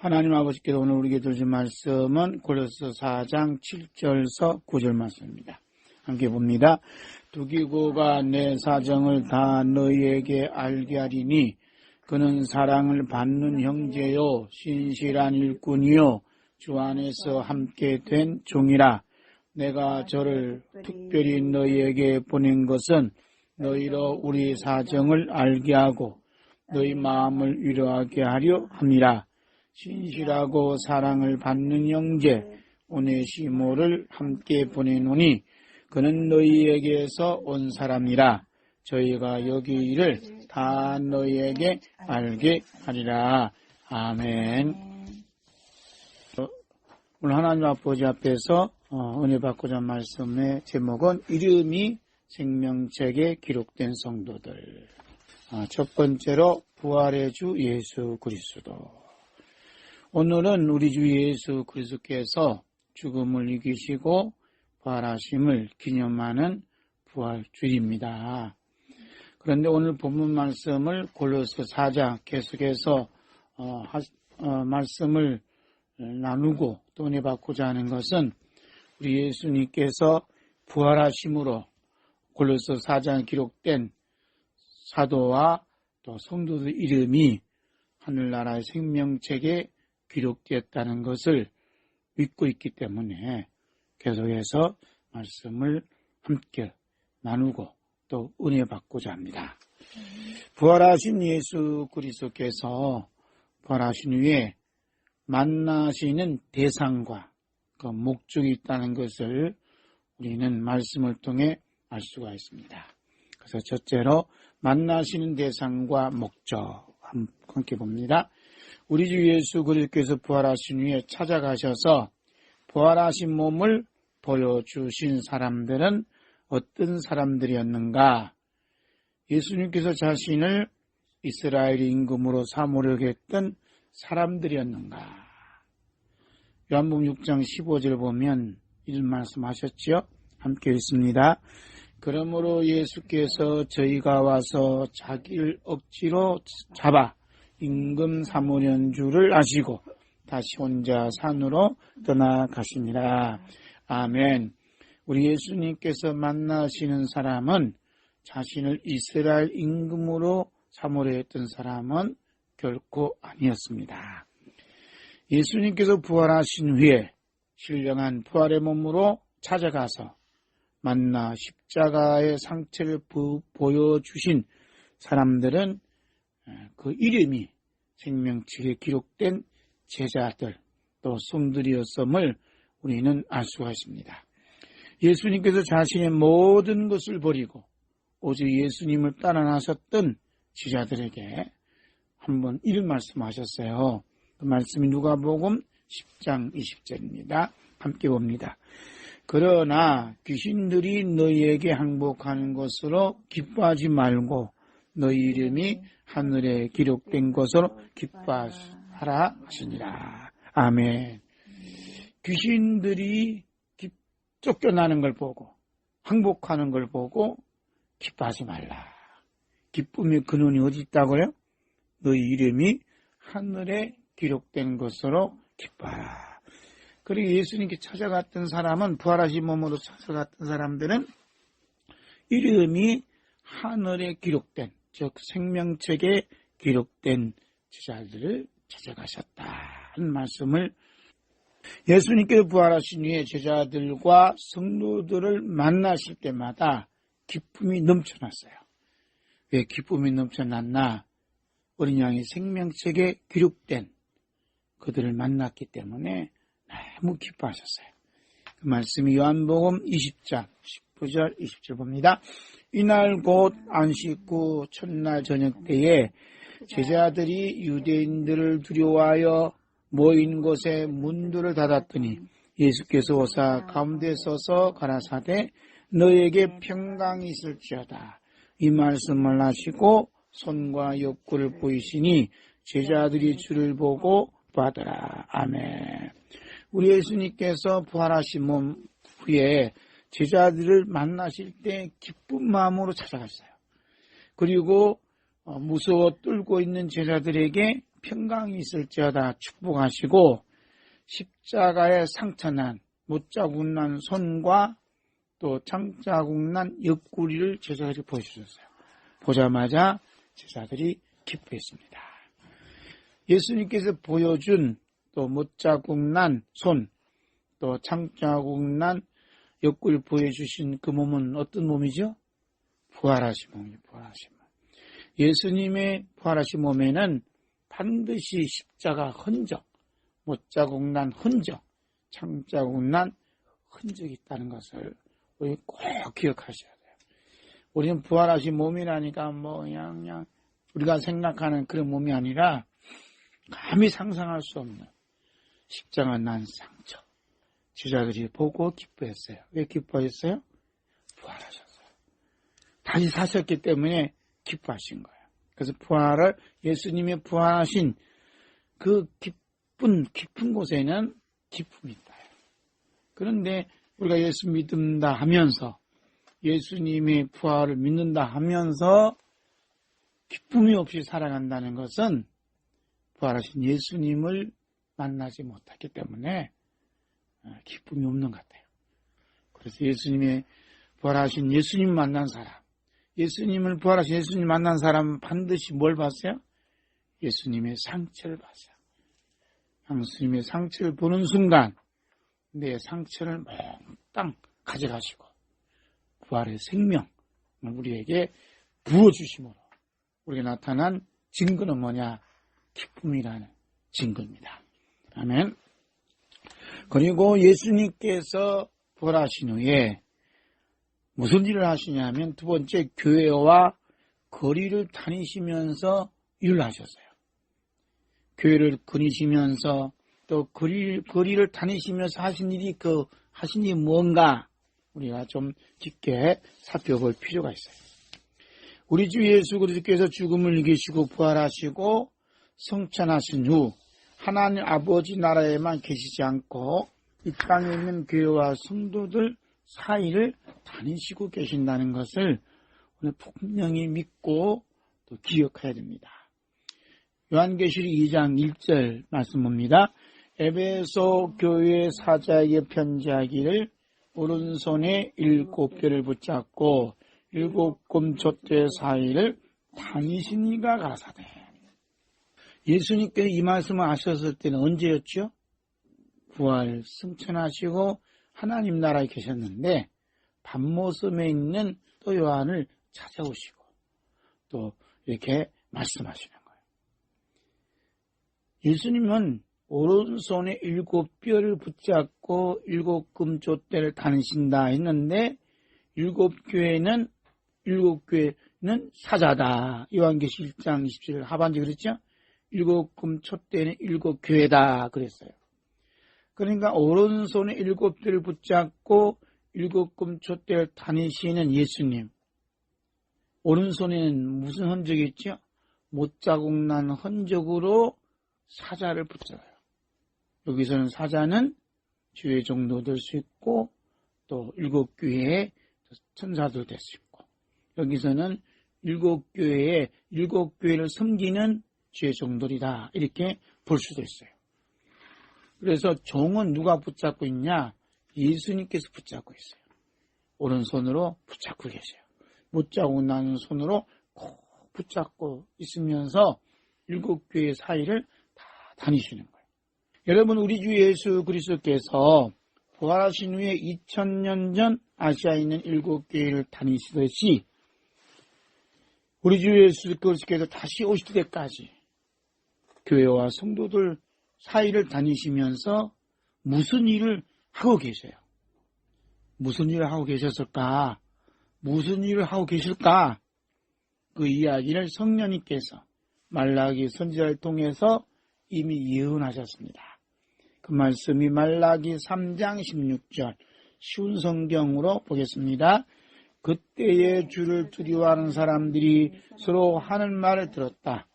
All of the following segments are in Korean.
하나님 아버지께서 오늘 우리에게 주신 말씀은 고린도서 4장 7절서 9절 말씀입니다. 함께 봅니다. 두기고가 내 사정을 다 너희에게 알게 하리니 그는 사랑을 받는 형제요 신실한 일꾼이요 주 안에서 함께 된 종이라. 내가 저를 특별히 너희에게 보낸 것은 너희로 우리 사정을 알게 하고 너희 마음을 위로하게 하려 함이라. 신실하고 사랑을 받는 형제 오네시모를 함께 보내노니 그는 너희에게서 온 사람이라. 저희가 여기 일을 다 너희에게 알게 하리라. 아멘. 오늘 하나님 아버지 앞에서 은혜 받고자 할 말씀의 제목은 이름이 생명책에 기록된 성도들. 첫 번째로 부활의 주 예수 그리스도. 오늘은 우리 주 예수 그리스도께서 죽음을 이기시고 부활하심을 기념하는 부활주일입니다. 그런데 오늘 본문 말씀을 골로새 4장 계속해서 말씀을 나누고 또 은혜 받고자 하는 것은 우리 예수님께서 부활하심으로 골로새 4장에 기록된 사도와 또 성도들 이름이 하늘나라의 생명책에 기록되었다는 것을 믿고 있기 때문에 계속해서 말씀을 함께 나누고 또 은혜 받고자 합니다. 부활하신 예수 그리스도께서 부활하신 후에 만나시는 대상과 그 목적이 있다는 것을 우리는 말씀을 통해 알 수가 있습니다. 그래서 첫째로 만나시는 대상과 목적 함께 봅니다. 우리 주 예수 그리스도께서 부활하신 후에 찾아가셔서 부활하신 몸을 보여주신 사람들은 어떤 사람들이었는가? 예수님께서 자신을 이스라엘 임금으로 삼으려고 했던 사람들이었는가? 요한복음 6장 15절 보면 이런 말씀하셨죠? 함께 읽습니다. 그러므로 예수께서 저희가 와서 자기를 억지로 잡아 임금 삼으려는 줄을 아시고 다시 혼자 산으로 떠나가시니라. 아멘. 우리 예수님께서 만나시는 사람은 자신을 이스라엘 임금으로 삼으려 했던 사람은 결코 아니었습니다. 예수님께서 부활하신 후에 신령한 부활의 몸으로 찾아가서 만나 십자가의 상처를 보여주신 사람들은 그 이름이 생명책에 기록된 제자들 또 성들이었음을 우리는 알 수가 있습니다. 예수님께서 자신의 모든 것을 버리고 오직 예수님을 따라 나섰던 제자들에게 한번 이런 말씀하셨어요. 그 말씀이 누가복음 10장 20절입니다. 함께 봅니다. 그러나 귀신들이 너희에게 항복하는 것으로 기뻐하지 말고 너희 이름이 하늘에 기록된 것으로 기뻐하라 하시니라. 아멘. 귀신들이 쫓겨나는 걸 보고 항복하는 걸 보고 기뻐하지 말라. 기쁨의 근원이 어디 있다고요? 너희 이름이 하늘에 기록된 것으로 기뻐하라. 그리고 예수님께 찾아갔던 사람은 부활하신 몸으로 찾아갔던 사람들은 이름이 하늘에 기록된 즉 생명책에 기록된 제자들을 찾아가셨다는 말씀을 예수님께서 부활하신 후에 제자들과 성도들을 만나실 때마다 기쁨이 넘쳐났어요. 왜 기쁨이 넘쳐났나? 어린 양이 생명책에 기록된 그들을 만났기 때문에 너무 기뻐하셨어요. 그 말씀이 요한복음 20장 19절 20절 봅니다. 이날 곧 안식구 첫날 저녁 때에 제자들이 유대인들을 두려워하여 모인 곳에 문들을 닫았더니 예수께서 오사 가운데 서서 가라사대 너에게 평강이 있을지어다. 이 말씀을 하시고 손과 옆구를 보이시니 제자들이 주를 보고 받으라. 아멘. 우리 예수님께서 부활하신 몸 후에 제자들을 만나실 때 기쁜 마음으로 찾아갔어요. 그리고 무서워 떨고 있는 제자들에게 평강이 있을지어다 축복하시고 십자가에 상처난 못자국 난 손과 또 창자국 난 옆구리를 제자들이 보여주셨어요. 보자마자 제자들이 기뻐했습니다. 예수님께서 보여준 또 못자국 난 손, 또 창자국 난 옆구리를 보여주신 그 몸은 어떤 몸이죠? 부활하신 몸이에요. 부활하신 몸. 예수님의 부활하신 몸에는 반드시 십자가 흔적, 못자국 난 흔적, 창자국 난 흔적이 있다는 것을 우리 꼭 기억하셔야 돼요. 우리는 부활하신 몸이라니까 그냥 우리가 생각하는 그런 몸이 아니라 감히 상상할 수 없는 십자가 난 상처. 제자들이 보고 기뻐했어요. 왜 기뻐했어요? 부활하셨어요. 다시 사셨기 때문에 기뻐하신 거예요. 그래서 예수님의 부활하신 그 깊은 곳에는 기쁨이 있다. 그런데 우리가 예수 믿는다 하면서 예수님의 부활을 믿는다 하면서 기쁨이 없이 살아간다는 것은 부활하신 예수님을 만나지 못했기 때문에 기쁨이 없는 것 같아요. 그래서 예수님의 부활하신 예수님 만난 사람, 예수님을 부활하신 예수님 만난 사람은 반드시 뭘 봤어요? 예수님의 상처를 봤어요. 예수님의 상처를 보는 순간 내 상처를 몽땅 가져가시고 부활의 생명을 우리에게 부어주심으로 우리에게 나타난 증거는 뭐냐? 기쁨이라는 증거입니다. 아멘. 그리고 예수님께서 부활하신 후에 무슨 일을 하시냐면 두 번째 교회와 거리를 다니시면서 일을 하셨어요. 교회를 거니시면서 또 거리를 다니시면서 하신 일이 뭔가 우리가 좀 깊게 살펴볼 필요가 있어요. 우리 주 예수 그리스도께서 죽음을 이기시고 부활하시고 성천하신 후 하나님 아버지 나라에만 계시지 않고 이 땅에 있는 교회와 성도들 사이를 다니시고 계신다는 것을 오늘 분명히 믿고 또 기억해야 됩니다. 요한계시록 2장 1절 말씀 봅니다. 에베소 교회 사자에게 편지하기를 오른손에 7뼈를 붙잡고 7금 촛대 사이를 다니시니가 가라사대. 예수님께서 이 말씀을 하셨을 때는 언제였죠? 부활 승천하시고 하나님 나라에 계셨는데 밤모섬에 있는 또 요한을 찾아오시고 또 이렇게 말씀하시는 거예요. 예수님은 오른손에 7뼈를 붙잡고 7금 촛대를 다니신다 했는데 7교회는 사자다. 요한계시록 1장 27절 하반절 그랬죠? 7금 촛대는 7교회다 그랬어요. 그러니까 오른손에 7뼈를 붙잡고 7금 촛대를 다니시는 예수님. 오른손에는 무슨 흔적이 있죠? 못자국 난 흔적으로 사자를 붙잡아요. 여기서는 사자는 주의 종도 될 수 있고 또 7교회의 천사도 될 수 있고 여기서는 7교회를 섬기는 주의 종들이다 이렇게 볼 수도 있어요. 그래서 종은 누가 붙잡고 있냐? 예수님께서 붙잡고 있어요. 오른손으로 붙잡고 계세요. 못자국 나는 손으로 꼭 붙잡고 있으면서 7교회 사이를 다 다니시는 거예요. 여러분 우리 주 예수 그리스도께서 부활하신 후에 2000년 전 아시아에 있는 7교회를 다니시듯이 우리 주 예수 그리스도께서 다시 오실 때까지 교회와 성도들 사이를 다니시면서 무슨 일을 하고 계세요? 무슨 일을 하고 계셨을까? 무슨 일을 하고 계실까? 그 이야기를 성령님께서 말라기 선지자를 통해서 이미 예언하셨습니다. 그 말씀이 말라기 3장 16절 쉬운 성경으로 보겠습니다. 그때에 주를 두려워하는 사람들이 서로 하는 말을 들었다.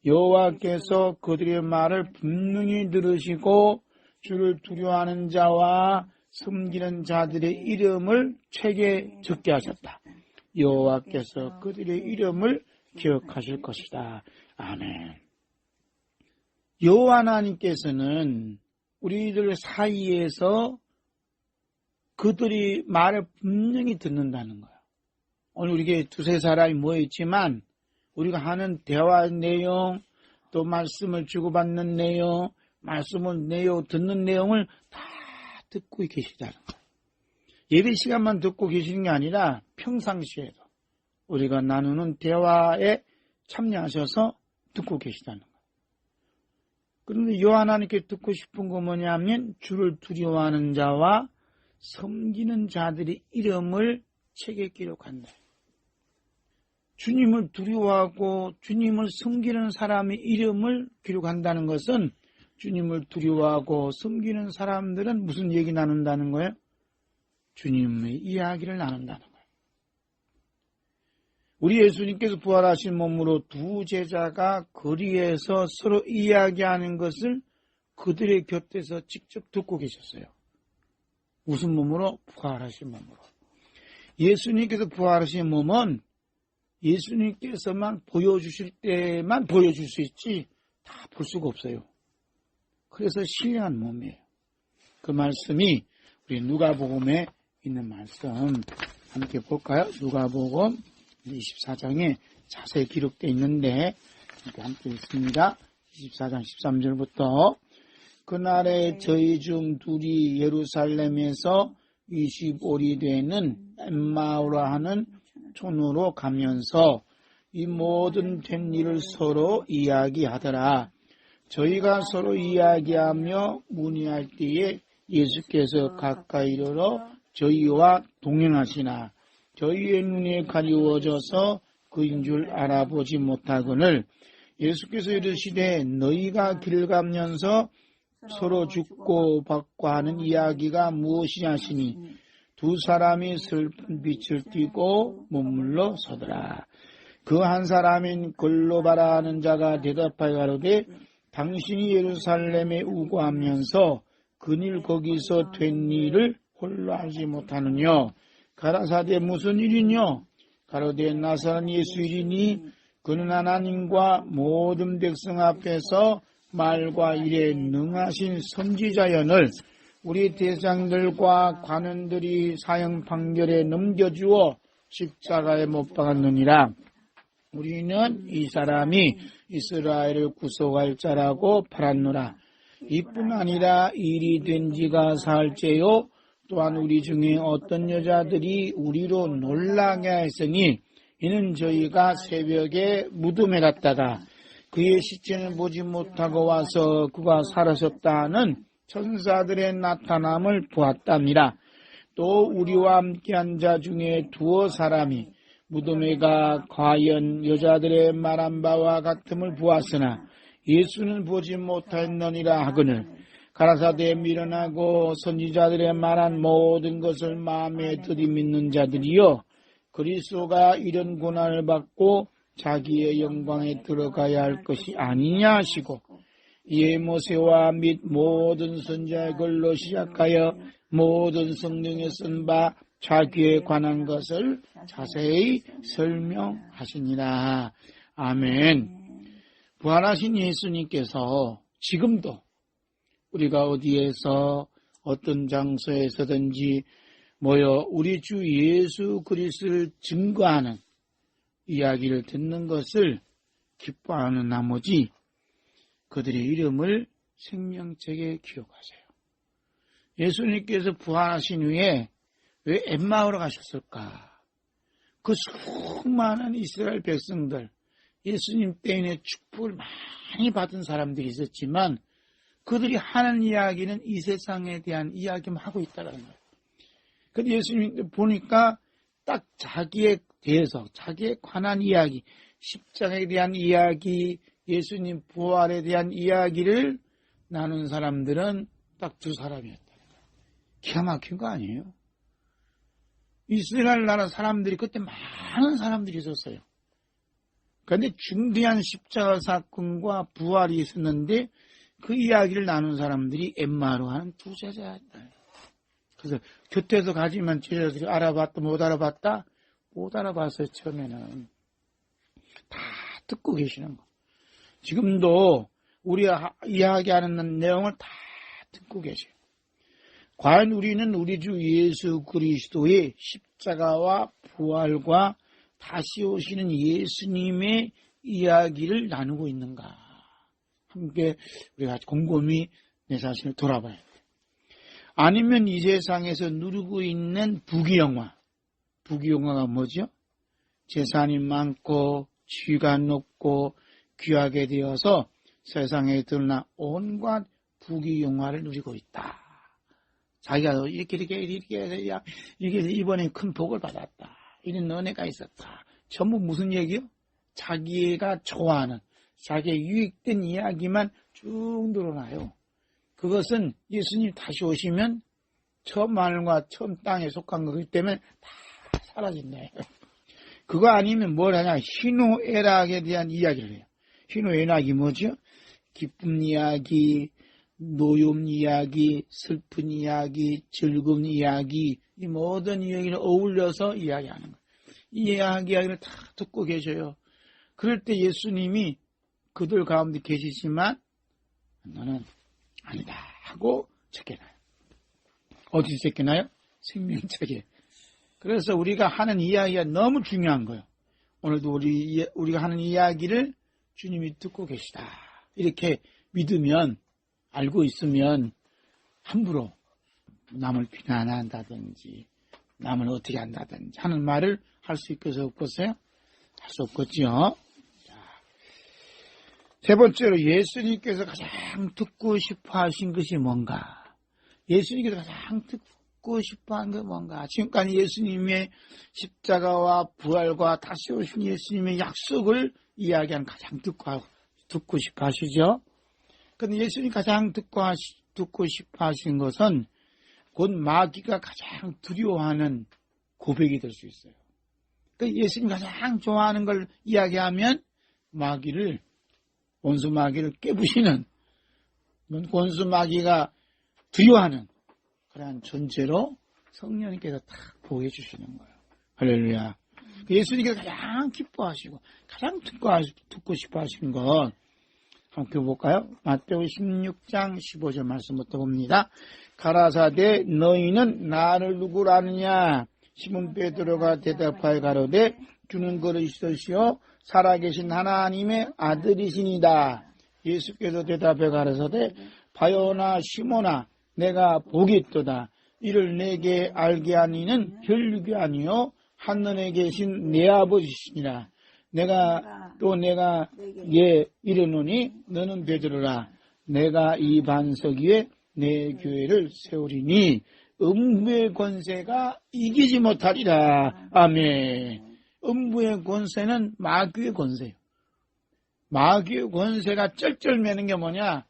여호와께서 그들의 말을 분명히 들으시고 주를 두려워하는 자와 섬기는 자들의 이름을 책에 적게 하셨다. 여호와께서 그들의 이름을 기억하실 것이다. 아멘. 여호와 하나님께서는 우리들 사이에서 그들이 말을 분명히 듣는다는 거예요. 오늘 우리에게 두세 사람이 모여있지만 우리가 하는 대화 내용, 또 말씀을 주고받는 내용, 말씀을 듣는 내용을 다 듣고 계시다는 거예요. 예배 시간만 듣고 계시는 게 아니라 평상시에도 우리가 나누는 대화에 참여하셔서 듣고 계시다는 거예요. 그런데 여호와 하나님께 듣고 싶은 거 뭐냐면 주를 두려워하는 자와 섬기는 자들의 이름을 책에 기록한다. 주님을 두려워하고 주님을 섬기는 사람의 이름을 기록한다는 것은 주님을 두려워하고 섬기는 사람들은 무슨 얘기 나눈다는 거예요? 주님의 이야기를 나눈다는 거예요. 우리 예수님께서 부활하신 몸으로 두 제자가 거리에서 서로 이야기하는 것을 그들의 곁에서 직접 듣고 계셨어요. 무슨 몸으로? 부활하신 몸으로. 예수님께서 부활하신 몸은 예수님께서만 보여주실 때만 보여줄 수 있지 다 볼 수가 없어요. 그래서 신령한 몸이에요. 그 말씀이 우리 누가복음에 있는 말씀 함께 볼까요? 누가복음 24장에 자세히 기록되어 있는데 함께 읽습니다. 24장 13절부터 그날에 저희 중 둘이 예루살렘에서 25리 되는 엠마오라 하는 촌으로 가면서 이 모든 된 일을 서로 이야기하더라. 저희가 서로 이야기하며 문의할 때에 예수께서 가까이 이르러 저희와 동행하시나 저희의 눈이 가리워져서 그인 줄 알아보지 못하거늘 예수께서 이르시되 너희가 길 가면서 서로 죽고 받고 하는 이야기가 무엇이냐 하시니 두 사람이 슬픈 빛을 띠고 머물러 서더라. 그 한 사람인 글로바라 하는 자가 대답하여 가로되 당신이 예루살렘에 우고하면서 그일 거기서 된 일을 홀로 알지 못하느뇨. 가라사대 무슨 일이뇨? 가로되 나사렛 예수 일이니 그는 하나님과 모든 백성 앞에서 말과 일에 능하신 선지자연을 우리 대장들과 관원들이 사형 판결에 넘겨주어 십자가에 못 박았느니라. 우리는 이 사람이 이스라엘을 구속할 자라고 팔았노라. 이뿐 아니라 일이 된 지가 사흘째요. 또한 우리 중에 어떤 여자들이 우리로 놀라게 했으니 이는 저희가 새벽에 무덤에 갔다가 그의 시체는 보지 못하고 와서 그가 사라졌다는 천사들의 나타남을 보았답니다. 또 우리와 함께한 자 중에 두어 사람이 무덤에 가 과연 여자들의 말한 바와 같음을 보았으나 예수는 보지 못하였느니라 하거늘 가라사대 미련하고 선지자들의 말한 모든 것을 마음에 들이믿는 자들이여 그리스도가 이런 고난을 받고 자기의 영광에 들어가야 할 것이 아니냐 하시고 이에 모세와 및 모든 선지자의 글로 시작하여 모든 성경에 쓴 바 자기에 관한 것을 자세히 설명하시니라. 아멘. 부활하신 예수님께서 지금도 우리가 어디에서 어떤 장소에서든지 모여 우리 주 예수 그리스도를 증거하는 이야기를 듣는 것을 기뻐하는 나머지 그들의 이름을 생명책에 기록하세요. 예수님께서 부활하신 후에 왜 엠마오로 가셨을까? 그 수많은 이스라엘 백성들, 예수님 때문에 축복을 많이 받은 사람들이 있었지만 그들이 하는 이야기는 이 세상에 대한 이야기만 하고 있다는 거예요. 근데 예수님 보니까 딱 자기에 대해서, 자기에 관한 이야기, 십자가에 대한 이야기, 예수님 부활에 대한 이야기를 나눈 사람들은 딱 두 사람이었다는 거예요. 기가 막힌 거 아니에요? 이스라엘 나라 사람들이 그때 많은 사람들이 있었어요. 그런데 중대한 십자가 사건과 부활이 있었는데 그 이야기를 나눈 사람들이 엠마로 하는 두 제자였다. 그래서 곁에서 가지만 제자들이 알아봤다 못 알아봤다? 못 알아봤어요. 처음에는. 다 듣고 계시는 거. 지금도 우리가 이야기하는 내용을 다 듣고 계세요. 과연 우리는 우리 주 예수 그리스도의 십자가와 부활과 다시 오시는 예수님의 이야기를 나누고 있는가? 함께 우리가 곰곰이 내 자신을 돌아봐야 돼요. 아니면 이 세상에서 누리고 있는 부귀영화. 부귀영화가 뭐죠? 재산이 많고 지위가 높고 귀하게 되어서 세상에 드러나 온갖 부귀영화를 누리고 있다. 자기가 이렇게 해서 이번에 큰 복을 받았다. 이런 은혜가 있었다. 전부 무슨 얘기요? 자기가 좋아하는, 자기의 유익된 이야기만 쭉 늘어나요. 그것은 예수님 다시 오시면 처음 하늘과 처음 땅에 속한 거기 때문에 다 사라진대요. 그거 아니면 뭘 하냐? 희노애락에 대한 이야기를 해요. 희노애락이 뭐죠? 기쁜 이야기, 노염 이야기, 슬픈 이야기, 즐거운 이야기, 이 모든 이야기를 어울려서 이야기하는 거예요. 이 이야기를 다 듣고 계셔요. 그럴 때 예수님이 그들 가운데 계시지만 너는 아니다 하고 적혀놔요. 어디 적혀놔요? 생명책에. 그래서 우리가 하는 이야기가 너무 중요한 거예요. 오늘도 우리가 하는 이야기를 주님이 듣고 계시다. 이렇게 믿으면, 알고 있으면 함부로 남을 비난한다든지 남을 어떻게 한다든지 하는 말을 할 수 있겠어요? 없겠어요? 할 수 없겠죠. 세 번째로 예수님께서 가장 듣고 싶어 하신 것이 뭔가? 예수님께서 가장 듣고 싶어 한 게 뭔가? 지금까지 예수님의 십자가와 부활과 다시 오신 예수님의 약속을 이야기하는 가장 듣고 싶어 하시죠? 그런데 예수님이 가장 듣고 싶어 하신 것은 곧 마귀가 가장 두려워하는 고백이 될 수 있어요. 그러니까 예수님이 가장 좋아하는 걸 이야기하면 원수 마귀를 깨부시는, 원수 마귀가 두려워하는 그러한 존재로 성령님께서 딱 보여주시는 거예요. 할렐루야. 예수님께서 가장 기뻐하시고 가장 듣고 싶어 하시는 건 함께 볼까요? 마태오 16장 15절 말씀부터 봅니다. 가라사대 너희는 나를 누구라 아느냐? 시몬 베드로가 대답하여 가로되 주는 그리스도시요 살아계신 하나님의 아들이시니이다. 예수께서 대답해 가라사대 바요나 시몬아 내가 복이 있도다. 이를 내게 알게 하니는 혈육이 아니요 하늘에 계신 내 아버지시니라. 내가 이르노니 너는 베드로라. 내가 이 반석 위에 내 교회를 세우리니 음부의 권세가 이기지 못하리라. 아멘. 음부의 권세는 마귀의 권세예요. 마귀의 권세가 쩔쩔매는 게 뭐냐?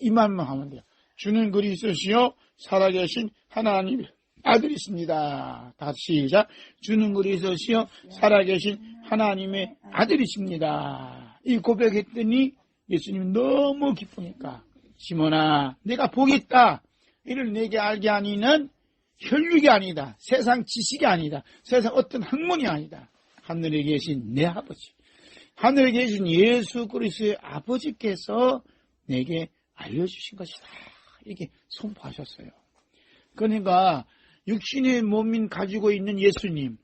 이 말만 하면 돼요. 주는 그리스도시요 살아계신 하나님의 아들이십니다. 다시 시작. 주는 그리스도시요 살아계신 하나님의 아들이십니다. 이 고백했더니 예수님이 너무 기쁘니까 시몬아 내가 복이 있다. 이를 내게 알게 하니는 혈육이 아니다. 세상 지식이 아니다. 세상 어떤 학문이 아니다. 하늘에 계신 내 아버지, 하늘에 계신 예수 그리스도의 아버지께서 내게 알려주신 것이다. 이렇게 선포하셨어요. 그러니까 육신의 몸인 가지고 있는 예수님,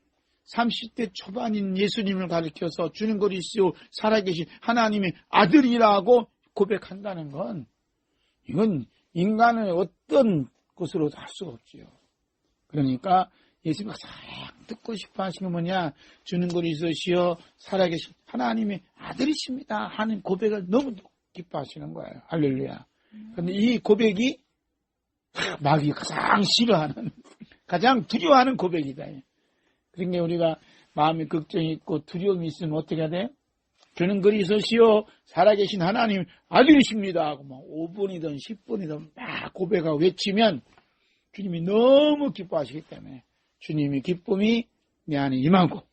30대 초반인 예수님을 가리켜서 주는 그리스도 살아계신 하나님의 아들이라고 고백한다는 건 이건 인간의 어떤 것으로도 할 수가 없지요. 그러니까 예수님이 가장 듣고 싶어 하시는 게 뭐냐? 주는 그리스도시요 살아계신 하나님의 아들이십니다 하는 고백을 너무 기뻐하시는 거예요. 할렐루야. 그런데 이 고백이 마귀가 가장 싫어하는, 가장 두려워하는 고백이다. 그러니까 우리가 마음에 걱정이 있고 두려움이 있으면 어떻게 해야 돼요? 주는 그리스도시요 살아계신 하나님 아들이십니다 하고 막 5분이든 10분이든 막 고백하고 외치면 주님이 너무 기뻐하시기 때문에 주님의 기쁨이 내 안에 임하고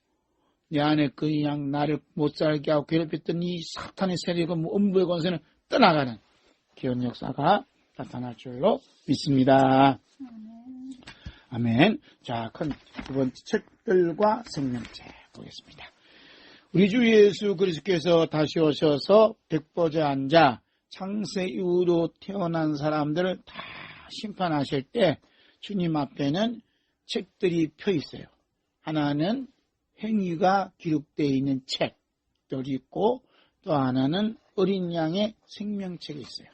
내 안에 그냥 나를 못 살게 하고 괴롭혔던 이 사탄의 세력과 음부의 권세는 떠나가는 기원 역사가 나타날 줄로 믿습니다. 아멘. 자, 큰 두 번째 책들과 생명책 보겠습니다. 우리 주 예수 그리스도께서 다시 오셔서 백보좌에 앉아 창세 이후로 태어난 사람들을 다 심판하실 때 주님 앞에는 책들이 펴 있어요. 하나는 행위가 기록되어 있는 책들이 있고 또 하나는 어린 양의 생명책이 있어요.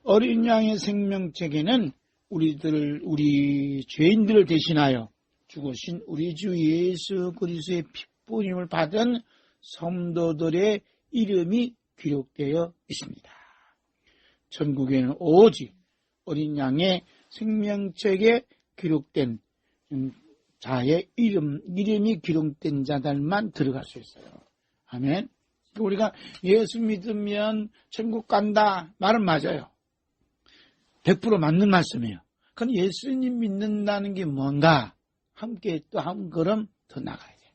어린 양의 생명책에는 우리 죄인들을 대신하여 죽으신 우리 주 예수 그리스도의 피부림을 받은 성도들의 이름이 기록되어 있습니다. 천국에는 오직 어린 양의 생명책에 기록된 자의 이름이 기록된 자들만 들어갈 수 있어요. 아멘. 우리가 예수 믿으면 천국 간다 말은 맞아요. 100% 맞는 말씀이에요. 그럼 예수님 믿는다는 게 뭔가? 함께 또 한 걸음 더 나가야 돼요.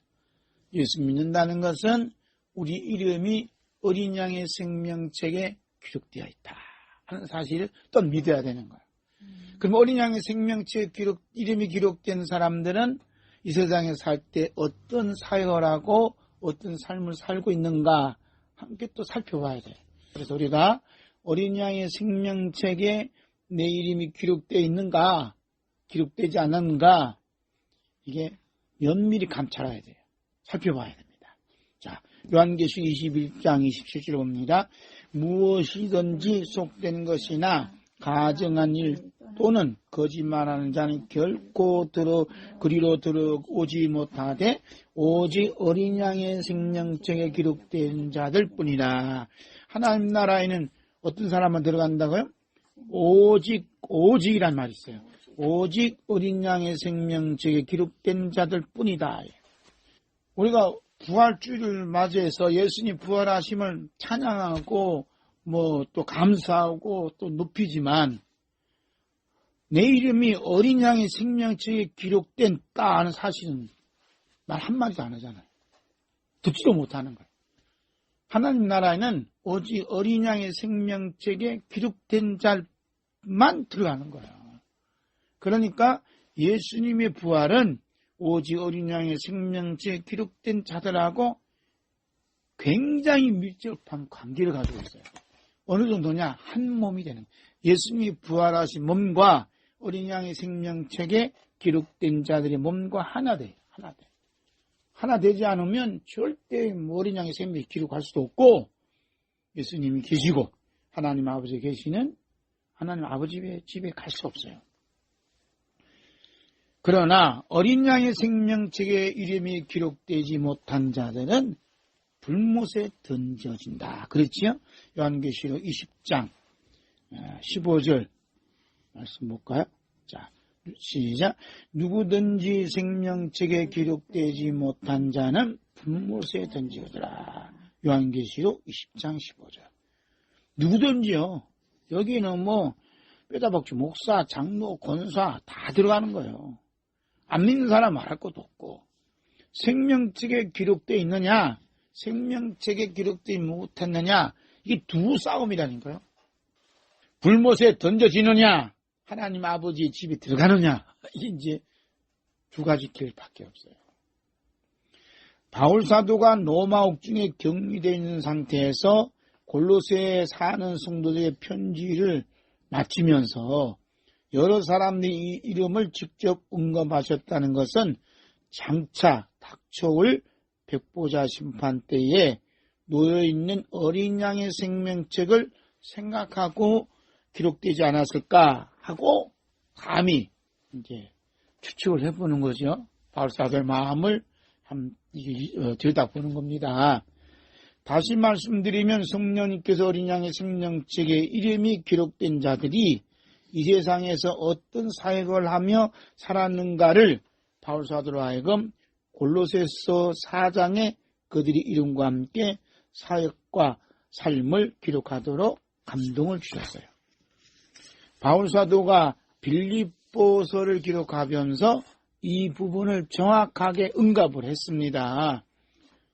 예수 믿는다는 것은 우리 이름이 어린 양의 생명책에 기록되어 있다 하는 사실을 또 믿어야 되는 거예요. 그럼 어린 양의 생명책에 이름이 기록된 사람들은 이 세상에 살 때 어떤 사역을 하고 어떤 삶을 살고 있는가 함께 또 살펴봐야 돼요. 그래서 우리가 어린 양의 생명책에 내 이름이 기록되어 있는가, 기록되지 않았는가, 이게 면밀히 감찰해야 돼요. 살펴봐야 됩니다. 자, 요한계시록 21장 27절 봅니다. 무엇이든지 속된 것이나 가정한 일 또는 거짓말하는 자는 결코 그리로 들어오지 못하되 오직 어린 양의 생명책에 기록된 자들 뿐이라. 하나님 나라에는 어떤 사람만 들어간다고요? 오직이란 말이 있어요. 오직 어린 양의 생명책에 기록된 자들 뿐이다. 우리가 부활주의를 맞이해서 예수님 부활하심을 찬양하고 또 감사하고 또 높이지만 내 이름이 어린 양의 생명책에 기록된다 하는 사실은 말 한마디도 안 하잖아요. 듣지도 못하는 거예요. 하나님 나라에는 오직 어린 양의 생명책에 기록된 자만 들어가는 거예요. 그러니까 예수님의 부활은 오직 어린 양의 생명책에 기록된 자들하고 굉장히 밀접한 관계를 가지고 있어요. 어느 정도냐? 한 몸이 되는 거예요. 예수님이 부활하신 몸과 어린 양의 생명책에 기록된 자들의 몸과 하나 돼. 하나 되지 않으면 절대 어린 양의 생명에 기록할 수도 없고 예수님이 계시고 하나님 아버지 계시는 하나님 아버지의 집에 갈 수 없어요. 그러나 어린 양의 생명책에 이름이 기록되지 못한 자들은 불못에 던져진다. 그렇지요? 요한계시록 20장 15절 말씀 볼까요? 자, 시작. 누구든지 생명책에 기록되지 못한 자는 불못에 던지거라. 요한계시록 20장 15절. 누구든지요. 여기는 뼈다박쥐 목사, 장로, 권사 다 들어가는 거예요. 안 믿는 사람 말할 것도 없고. 생명책에 기록되어 있느냐, 생명책에 기록되지 못했느냐, 이게 두 싸움이라니까요. 불못에 던져지느냐, 하나님 아버지의 집에 들어가느냐, 이게 이제 두 가지 길밖에 없어요. 바울 사도가 로마 옥중에 격리되어 있는 상태에서 골로새에 사는 성도들의 편지를 마치면서 여러 사람들이 이 이름을 직접 언급하셨다는 것은 장차 닥쳐올 백보자 심판 때에 놓여있는 어린 양의 생명책을 생각하고 기록되지 않았을까 하고 감히 이제 추측을 해보는 거죠. 바울 사도의 마음을 들여다보는 겁니다. 다시 말씀드리면 성령님께서 어린 양의 생명책에 이름이 기록된 자들이 이 세상에서 어떤 사역을 하며 살았는가를 바울 사도로 하여금 골로새서 4장에 그들의 이름과 함께 사역과 삶을 기록하도록 감동을 주셨어요. 바울 사도가 빌립보서를 기록하면서 이 부분을 정확하게 응답을 했습니다.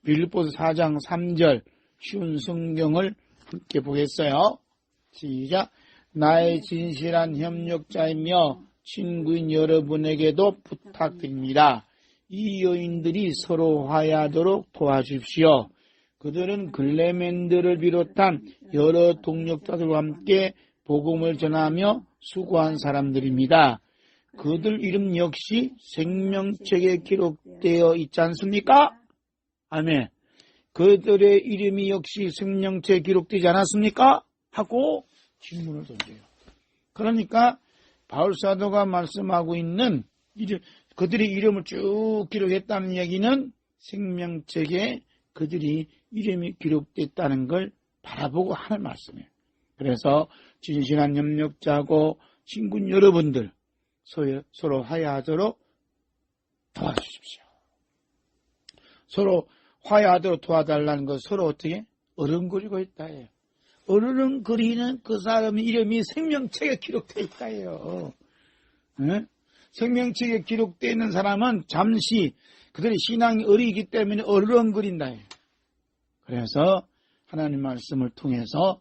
빌립보서 4장 3절 쉬운 성경을 함께 보겠어요. 시작. 나의 진실한 협력자이며 친구인 여러분에게도 부탁드립니다. 이 여인들이 서로 화해하도록 도와주십시오. 그들은 글레멘드를 비롯한 여러 동력자들과 함께 복음을 전하며 수고한 사람들입니다. 그들 이름 역시 생명책에 기록되어 있지 않습니까? 아멘. 그들의 이름이 역시 생명책에 기록되지 않았습니까? 하고 질문을 던져요. 그러니까 바울사도가 말씀하고 있는 그들의 이름을 쭉 기록했다는 얘기는 생명책에 그들이 이름이 기록됐다는 걸 바라보고 하는 말씀이에요. 그래서 진실한 협력자고 친구 여러분들 서로 화해하도록 도와주십시오. 서로 화해하도록 도와달라는 것 서로 어떻게 어른거리고 있다예요. 어른거리는 그 사람의 이름이 생명책에 기록되어 있다예요. 네? 생명책에 기록되어 있는 사람은 잠시 그들의 신앙이 어리기 때문에 어른거린다예요. 그래서 하나님 말씀을 통해서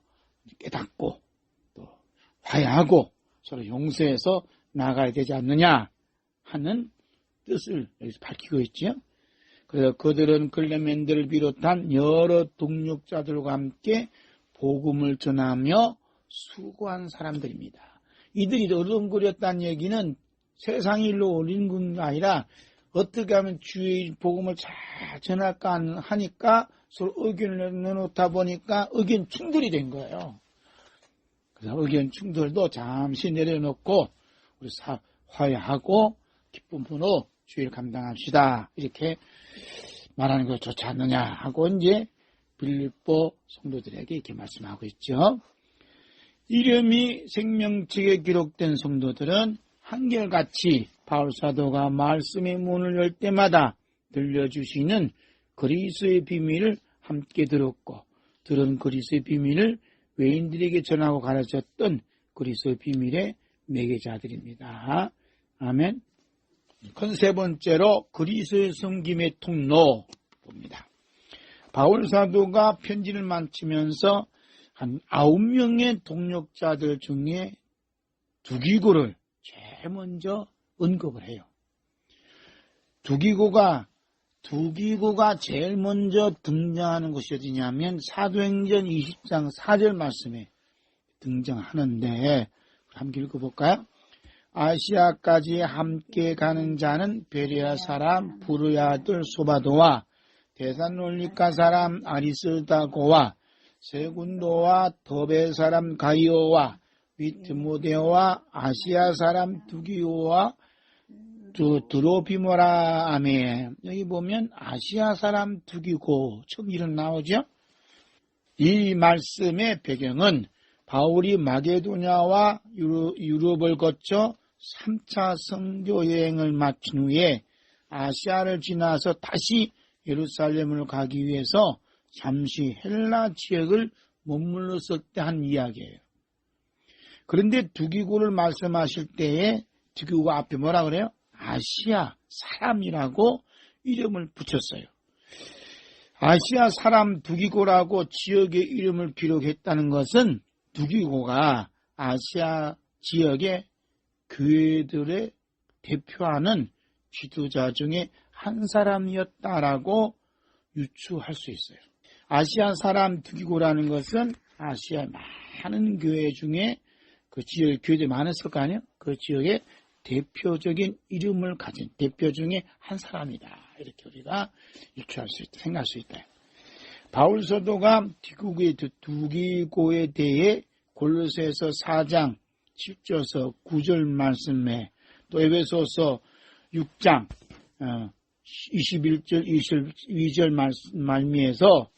깨닫고 또 화해하고 서로 용서해서 나아가야 되지 않느냐 하는 뜻을 여기서 밝히고 있죠. 그래서 그들은 글레멘드를 비롯한 여러 동력자들과 함께 복음을 전하며 수고한 사람들입니다. 이들이 어른거렸다는 얘기는 세상 일로 어린 건 아니라 어떻게 하면 주의 복음을 잘 전할까 하니까 서로 의견을 내놓다 보니까 의견 충돌이 된 거예요. 그래서 의견 충돌도 잠시 내려놓고 우리 화해하고 기쁜 분으로 주의를 감당합시다. 이렇게 말하는 거 좋지 않느냐 하고 이제 빌립보 성도들에게 이렇게 말씀하고 있죠. 이름이 생명책에 기록된 성도들은 한결같이 바울사도가 말씀의 문을 열 때마다 들려주시는 그리스도의 비밀을 함께 들었고 들은 그리스도의 비밀을 외인들에게 전하고 가르쳤던 그리스도의 비밀의 매개자들입니다. 아멘. 큰 세 번째로 그리스도의 섬김의 통로 봅니다. 바울사도가 편지를 마치면서 한 9명의 동력자들 중에 두기고를 제일 먼저 언급을 해요. 두기고가 제일 먼저 등장하는 것이 어디냐면 사도행전 20장 4절 말씀에 등장하는데 함께 읽어볼까요? 아시아까지 함께 가는 자는 베레아 사람 부르야 아들 소바도와 데살로니가 사람 아리스다고와 세군도와 더베 사람 가이오와 위트모데오와 아시아 사람 두기오와 드로피모라. 아멘. 여기 보면 아시아 사람 두기고 처음 이름 나오죠. 이 말씀의 배경은 바울이 마게도냐와 유럽을 거쳐 3차 선교 여행을 마친 후에 아시아를 지나서 다시 예루살렘을 가기 위해서 잠시 헬라 지역을 머물렀을 때 한 이야기예요. 그런데 두기고를 말씀하실 때에 두기고 앞에 뭐라 그래요? 아시아 사람이라고 이름을 붙였어요. 아시아 사람 두기고라고 지역의 이름을 기록했다는 것은 두기고가 아시아 지역의 교회들의 대표하는 지도자 중에 한 사람이었다라고 유추할 수 있어요. 아시아 사람 두기고라는 것은 아시아의 많은 교회 중에 그 지역 교회들이 많았을 거 아니에요? 그 지역의 대표적인 이름을 가진 대표 중에 한 사람이다. 이렇게 우리가 유추할 수 있다, 생각할 수 있다. 바울 사도가 두기고에 대해 골로새서 4장 10절에서 9절 말씀에 또 에베소서 6장 21절 22절 말미에서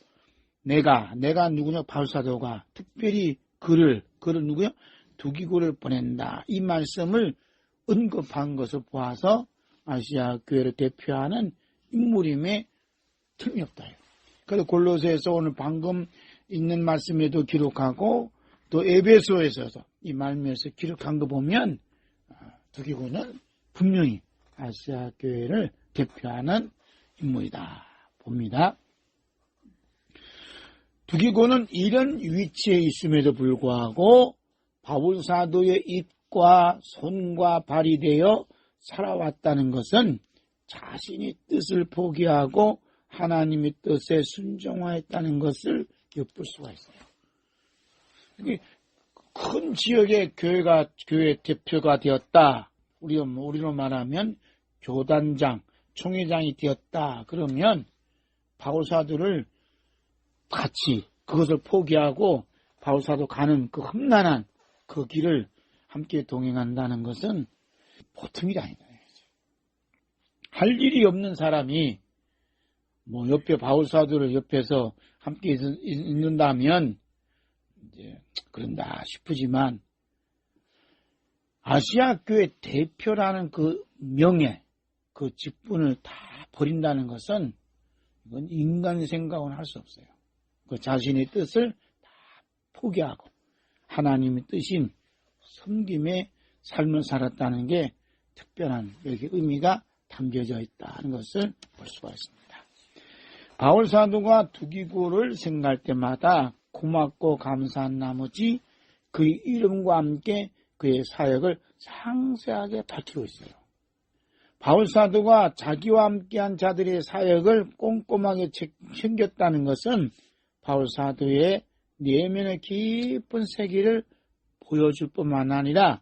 내가 누구냐? 바울 사도가 특별히 그를 누구요? 두기고를 보낸다. 이 말씀을 언급한 것을 보아서 아시아 교회를 대표하는 인물임에 틀림이 없다. 그래서 골로새에서 오늘 방금 있는 말씀에도 기록하고 또 에베소에서 이 말씀에서 기록한 거 보면 두기고는 분명히 아시아 교회를 대표하는 인물이다 봅니다. 두기고는 이런 위치에 있음에도 불구하고 바울 사도의 입과 손과 발이 되어 살아왔다는 것은 자신이 뜻을 포기하고 하나님의 뜻에 순종하였다는 것을 엿볼 수가 있어요. 큰 지역의 교회 대표가 되었다. 우리로 말하면 교단장, 총회장이 되었다. 그러면 바울사도를 같이 그것을 포기하고 바울사도 가는 그 험난한 그 길을 함께 동행한다는 것은 보통 일이 아니다. 할 일이 없는 사람이 옆에 바울사도를 옆에서 함께 있는다면 이제 그런다 싶으지만 아시아 교회 대표라는 그 명예, 그 직분을 다 버린다는 것은 이건 인간 생각은 할 수 없어요. 그 자신의 뜻을 다 포기하고 하나님의 뜻인 섬김의 삶을 살았다는 게 특별한 여기 의미가 담겨져 있다는 것을 볼 수가 있습니다. 바울 사도가 두기고를 생각할 때마다 고맙고 감사한 나머지 그의 이름과 함께 그의 사역을 상세하게 밝히고 있어요. 바울 사도가 자기와 함께한 자들의 사역을 꼼꼼하게 챙겼다는 것은 바울 사도의 내면의 깊은 세계를 보여줄 뿐만 아니라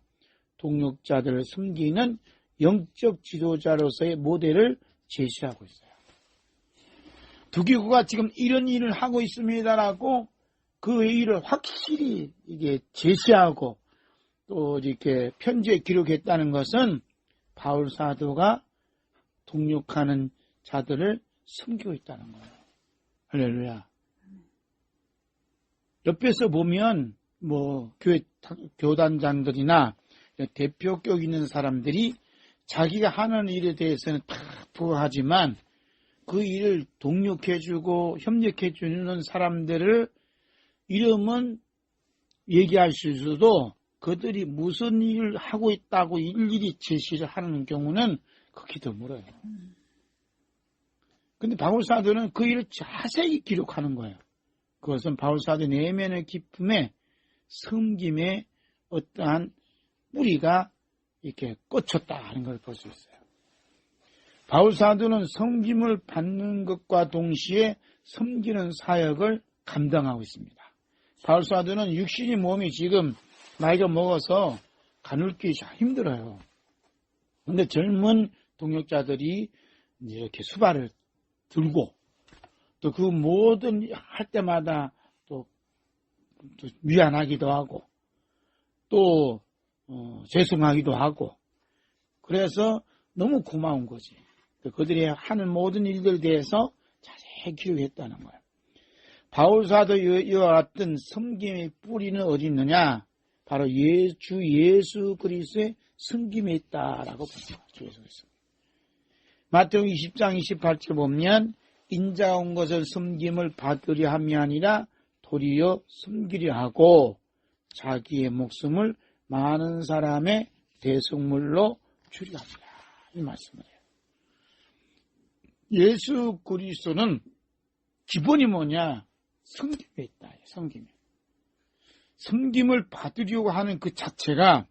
동역자들을 섬기는 영적 지도자로서의 모델을 제시하고 있어요. 두기고가 지금 이런 일을 하고 있습니다라고 그 일을 확실히 이게 제시하고 또 이렇게 편지에 기록했다는 것은 바울 사도가 동역하는 자들을 섬기고 있다는 거예요. 할렐루야. 옆에서 보면 교단장들이나 대표격 있는 사람들이 자기가 하는 일에 대해서는 다 부하지만 그 일을 동력해주고 협력해주는 사람들을 이름은 얘기할 수 있어도 그들이 무슨 일을 하고 있다고 일일이 제시를 하는 경우는 극히 드물어요. 근데 바울사도는 그 일을 자세히 기록하는 거예요. 그것은 바울사도 내면의 기쁨에 섬김의 어떠한 뿌리가 이렇게 꽂혔다는 걸 볼 수 있어요. 바울사도는 섬김을 받는 것과 동시에 섬기는 사역을 감당하고 있습니다. 바울사도는 육신의 몸이 지금 나이가 먹어서 가눌기 힘들어요. 그런데 젊은 동역자들이 이렇게 수발을 들고 또 그 모든 할 때마다 또 미안하기도 하고 또 죄송하기도 하고 그래서 너무 고마운 거지. 그들이 하는 모든 일들에 대해서 자세히 기록했다는 거예요. 바울사도 이와 같은 섬김의 뿌리는 어디 있느냐? 바로 주 예수 그리스도의 섬김에 있다라고 봅니다. 주 예수 그리스도. 마태복음 20장 28절 보면 인자가 온 것을 섬김을 받으려 함이 아니라 도리어 섬기려 하고 자기의 목숨을 많은 사람의 대속물로 주려 합니다. 이 말씀을 해요. 예수 그리스도는 기본이 뭐냐? 섬김에 있다. 섬김에. 섬김을 받으려고 하는 그 자체가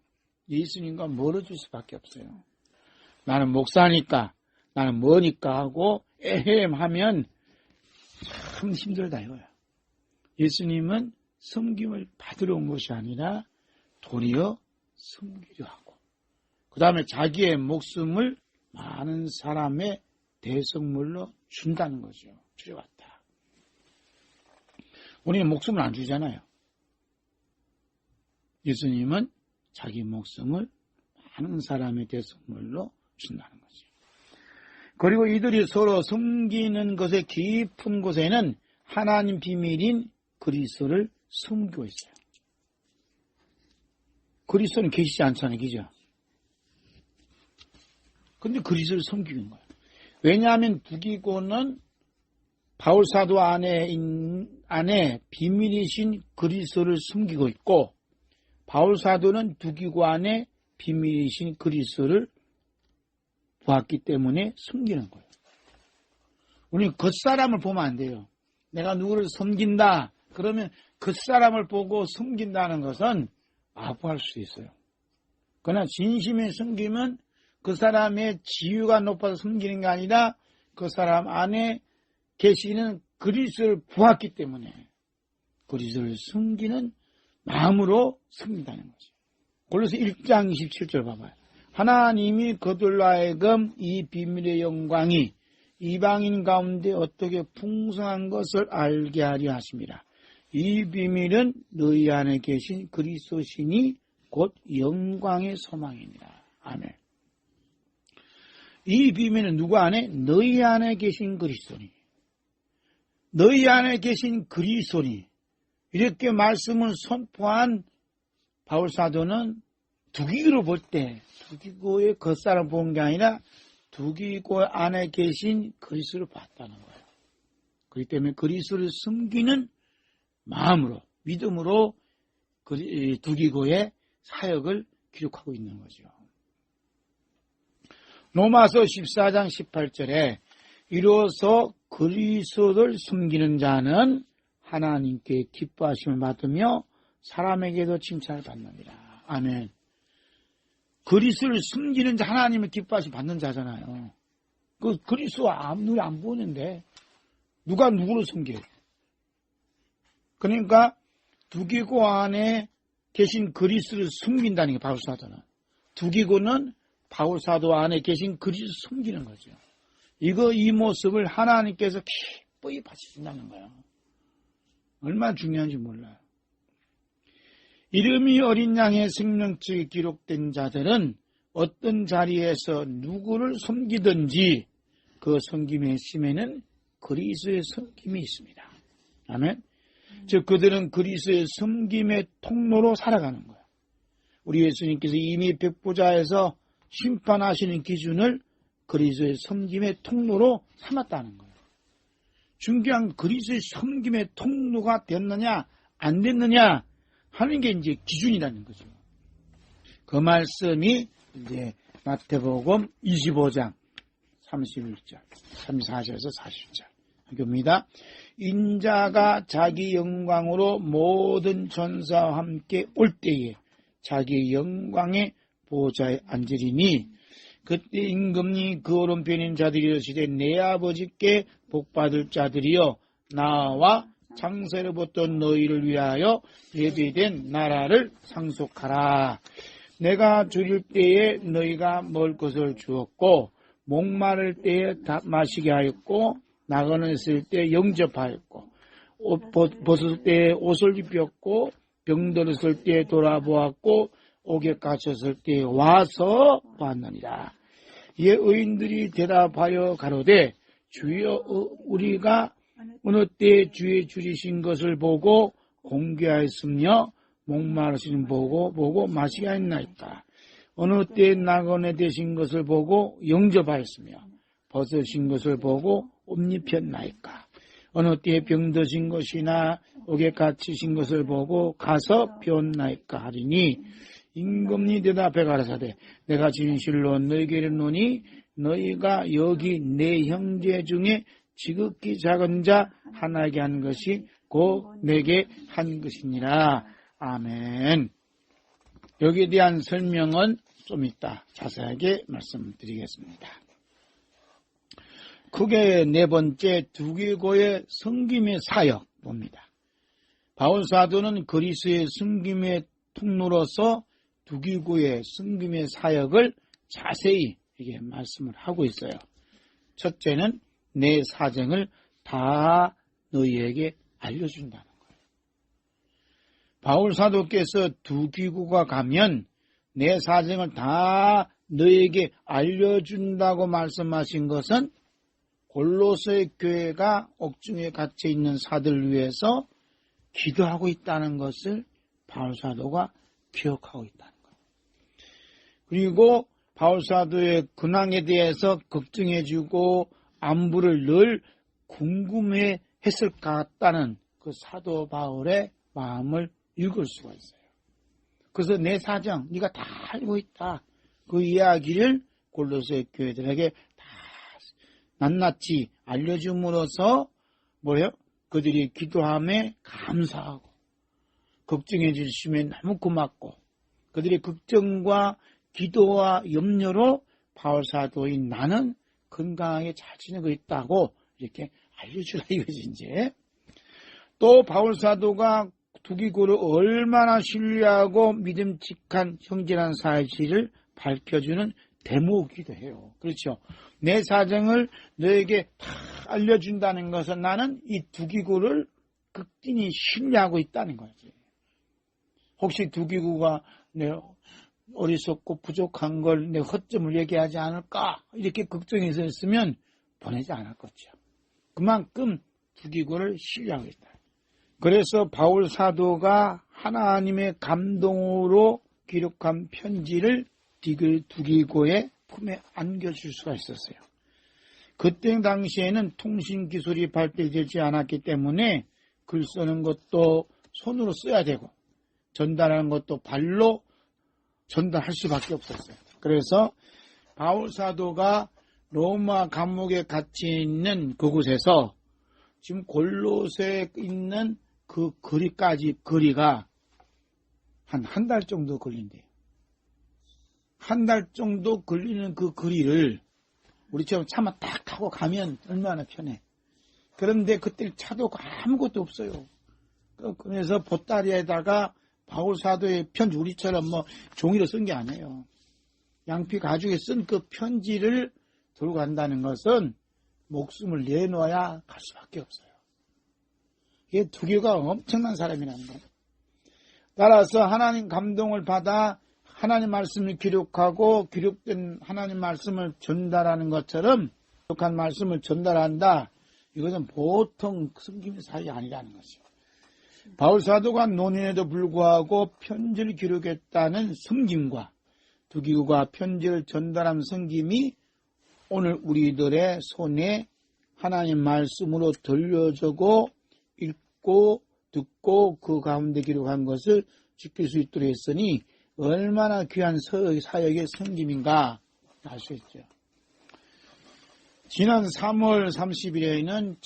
예수님과 멀어질 수밖에 없어요. 나는 목사니까, 나는 뭐니까 하고 에헴 하면 참 힘들다 이거야. 예수님은 섬김을 받으러 온 것이 아니라 도리어 섬기려 하고 그 다음에 자기의 목숨을 많은 사람의 대성물로 준다는 거죠. 주려왔다. 우리는 목숨을 안 주잖아요. 예수님은 자기 목숨을 많은 사람의 대성물로 준다는 거죠. 그리고 이들이 서로 섬기는 것의 깊은 곳에는 하나님 비밀인 그리스도를 섬기고 있어요. 그리스도는 계시지 않잖아요. 그죠? 근데 그리스도를 섬기는 거예요. 왜냐하면 두기고는 바울사도 안에 비밀이신 그리스도를 숨기고 있고 바울사도는 두기고 안에 비밀이신 그리스도를 보았기 때문에 숨기는 거예요. 우리는 겉사람을 보면 안 돼요. 내가 누구를 섬긴다 그러면 겉사람을 보고 섬긴다는 것은 아부할 수 있어요. 그러나 진심의 섬김은 그 사람의 지위가 높아서 섬기는 게 아니라 그 사람 안에 계시는 그리스도를 보았기 때문에 그리스도를 숨기는 마음으로 숨긴다는 거죠. 골로새 1장 27절 봐봐요. 하나님이 그들로 하여금 이 비밀의 영광이 이방인 가운데 어떻게 풍성한 것을 알게 하려 하심이라. 이 비밀은 너희 안에 계신 그리스도시니 곧 영광의 소망이니라. 아멘. 이 비밀은 누구 안에? 너희 안에 계신 그리스도니. 너희 안에 계신 그리스도니. 이렇게 말씀을 선포한 바울사도는 두기고로 볼 때 두기고의 겉사람 본 게 아니라 두기고 안에 계신 그리스도를 봤다는 거예요. 그렇기 때문에 그리스도를 숨기는 마음으로, 믿음으로 두기고의 사역을 기록하고 있는 거죠. 로마서 14장 18절에 이로써 그리스도를 숨기는 자는 하나님께 기뻐하심을 받으며 사람에게도 칭찬을 받느니라. 아멘. 그리스도를 숨기는 자, 하나님을 기뻐하심을 받는 자잖아요. 그 그리스도 눈이 안 보이는데 누가 누구를 숨겨요? 그러니까 두기고 안에 계신 그리스도를 숨긴다는 게 바울사도는. 두기고는 바울사도 안에 계신 그리스도를 숨기는 거죠. 이 모습을 하나님께서 기뻐히 받으신다는 거예요. 얼마나 중요한지 몰라요. 이름이 어린 양의 생명책에 기록된 자들은 어떤 자리에서 누구를 섬기든지 그 섬김의 심에는 그리스도의 섬김이 있습니다. 아멘. 즉 그들은 그리스도의 섬김의 통로로 살아가는 거예요. 우리 예수님께서 이미 백보자에서 심판하시는 기준을 그리스도의 섬김의 통로로 삼았다는 거예요. 중요한 그리스도의 섬김의 통로가 됐느냐 안 됐느냐 하는 게 이제 기준이라는 거죠. 그 말씀이 이제 마태복음 25장 31절, 34절에서 40절 하교입니다. 인자가 자기 영광으로 모든 전사와 함께 올 때에 자기 영광의 보좌에 앉으리니 그때 임금이 그 오른편인 자들이 이르시되 내 아버지께 복받을 자들이여 나와 창세로부터 너희를 위하여 예비된 나라를 상속하라. 내가 줄일 때에 너희가 먹을 것을 주었고 목마를 때에 마시게 하였고 나그네있을 때 영접하였고 옷 벗을 때에 옷을 입혔고 병들었을 때에 돌아보았고 옥에 갇혔을 때에 와서 보았느니라. 이에 의인들이 대답하여 가로되 주여 우리가 어느 때 주의 줄이신 것을 보고 공개하였으며 목마르신 보고 마시게 하였나이까. 어느 때 나그네 되신 것을 보고 영접하였으며 벗으신 것을 보고 옷 입혔나이까. 어느 때 병드신 것이나 옥에 갇히신 것을 보고 가서 배웠나이까 하리니 임금이 대답해 가라사대 내가 진실로 너희에게 이르노니 너희가 여기 내 형제 중에 지극히 작은 자 하나에게 한 것이 곧 내게 한 것이니라. 아멘. 여기에 대한 설명은 좀 이따 자세하게 말씀드리겠습니다. 크게 네 번째 두기고의 섬김의 사역 봅니다. 바울사도는 그리스도의 섬김의 통로로서 두기고의 섬김의 사역을 자세히 이게 말씀을 하고 있어요. 첫째는 내 사정을 다 너희에게 알려준다는 거예요. 바울사도께서 두기고가 가면 내 사정을 다 너희에게 알려준다고 말씀하신 것은 골로새 교회가 옥중에 갇혀 있는 사들을 위해서 기도하고 있다는 것을 바울사도가 기억하고 있다는 거예요. 그리고 바울사도의 근황에 대해서 걱정해주고 안부를 늘 궁금해 했을 것 같다는 그 사도 바울의 마음을 읽을 수가 있어요. 그래서 내 사정 네가 다 알고 있다. 그 이야기를 골로새 교회들에게 다 낱낱이 알려줌으로써 뭐예요? 그들이 기도함에 감사하고 걱정해 주시면 너무 고맙고 그들의 걱정과 기도와 염려로 바울사도인 나는 건강하게 잘 지내고 있다고 이렇게 알려주라 이거지 이제. 또 바울사도가 두기고를 얼마나 신뢰하고 믿음직한 형제라는 사실을 밝혀주는 대목이기도 해요. 그렇죠. 내 사정을 너에게 다 알려준다는 것은 나는 이 두기고를 극진히 신뢰하고 있다는 거지. 혹시 두기고가 내 어리석고 부족한 걸 내 허점을 얘기하지 않을까 이렇게 걱정해서 했으면 보내지 않았겠죠. 그만큼 두기고를 신뢰하고 있다. 그래서 바울 사도가 하나님의 감동으로 기록한 편지를 두기고의 품에 안겨줄 수가 있었어요. 그때 당시에는 통신 기술이 발달되지 않았기 때문에 글 쓰는 것도 손으로 써야 되고 전달하는 것도 발로 전달할 수밖에 없었어요. 그래서 바울 사도가 로마 감옥에 갇혀 있는 그곳에서 지금 골로새에 있는 그 거리가 한 달 정도 걸린대요. 한 달 정도 걸리는 그 거리를 우리처럼 차만 딱 타고 가면 얼마나 편해. 그런데 그때 차도 아무것도 없어요. 그래서 보따리에다가 바울 사도의 편지, 우리처럼 뭐 종이로 쓴 게 아니에요. 양피 가죽에 쓴 그 편지를 들고 간다는 것은 목숨을 내놓아야 갈 수밖에 없어요. 이게 두기고가 엄청난 사람이라는 거예요. 따라서 하나님 감동을 받아 하나님 말씀을 기록하고 기록된 하나님 말씀을 전달하는 것처럼 기록한 말씀을 전달한다. 이것은 보통 섬김의 사역이 아니라는 것이죠. 바울 사도가 논인에도 불구하고 편지를 기록했다는 섬김과 두기고가 편지를 전달한 섬김이 오늘 우리들의 손에 하나님 말씀으로 들려주고 읽고 듣고 그 가운데 기록한 것을 지킬 수 있도록 했으니 얼마나 귀한 사역의 섬김인가 알 수 있죠. 지난 3월 30일에는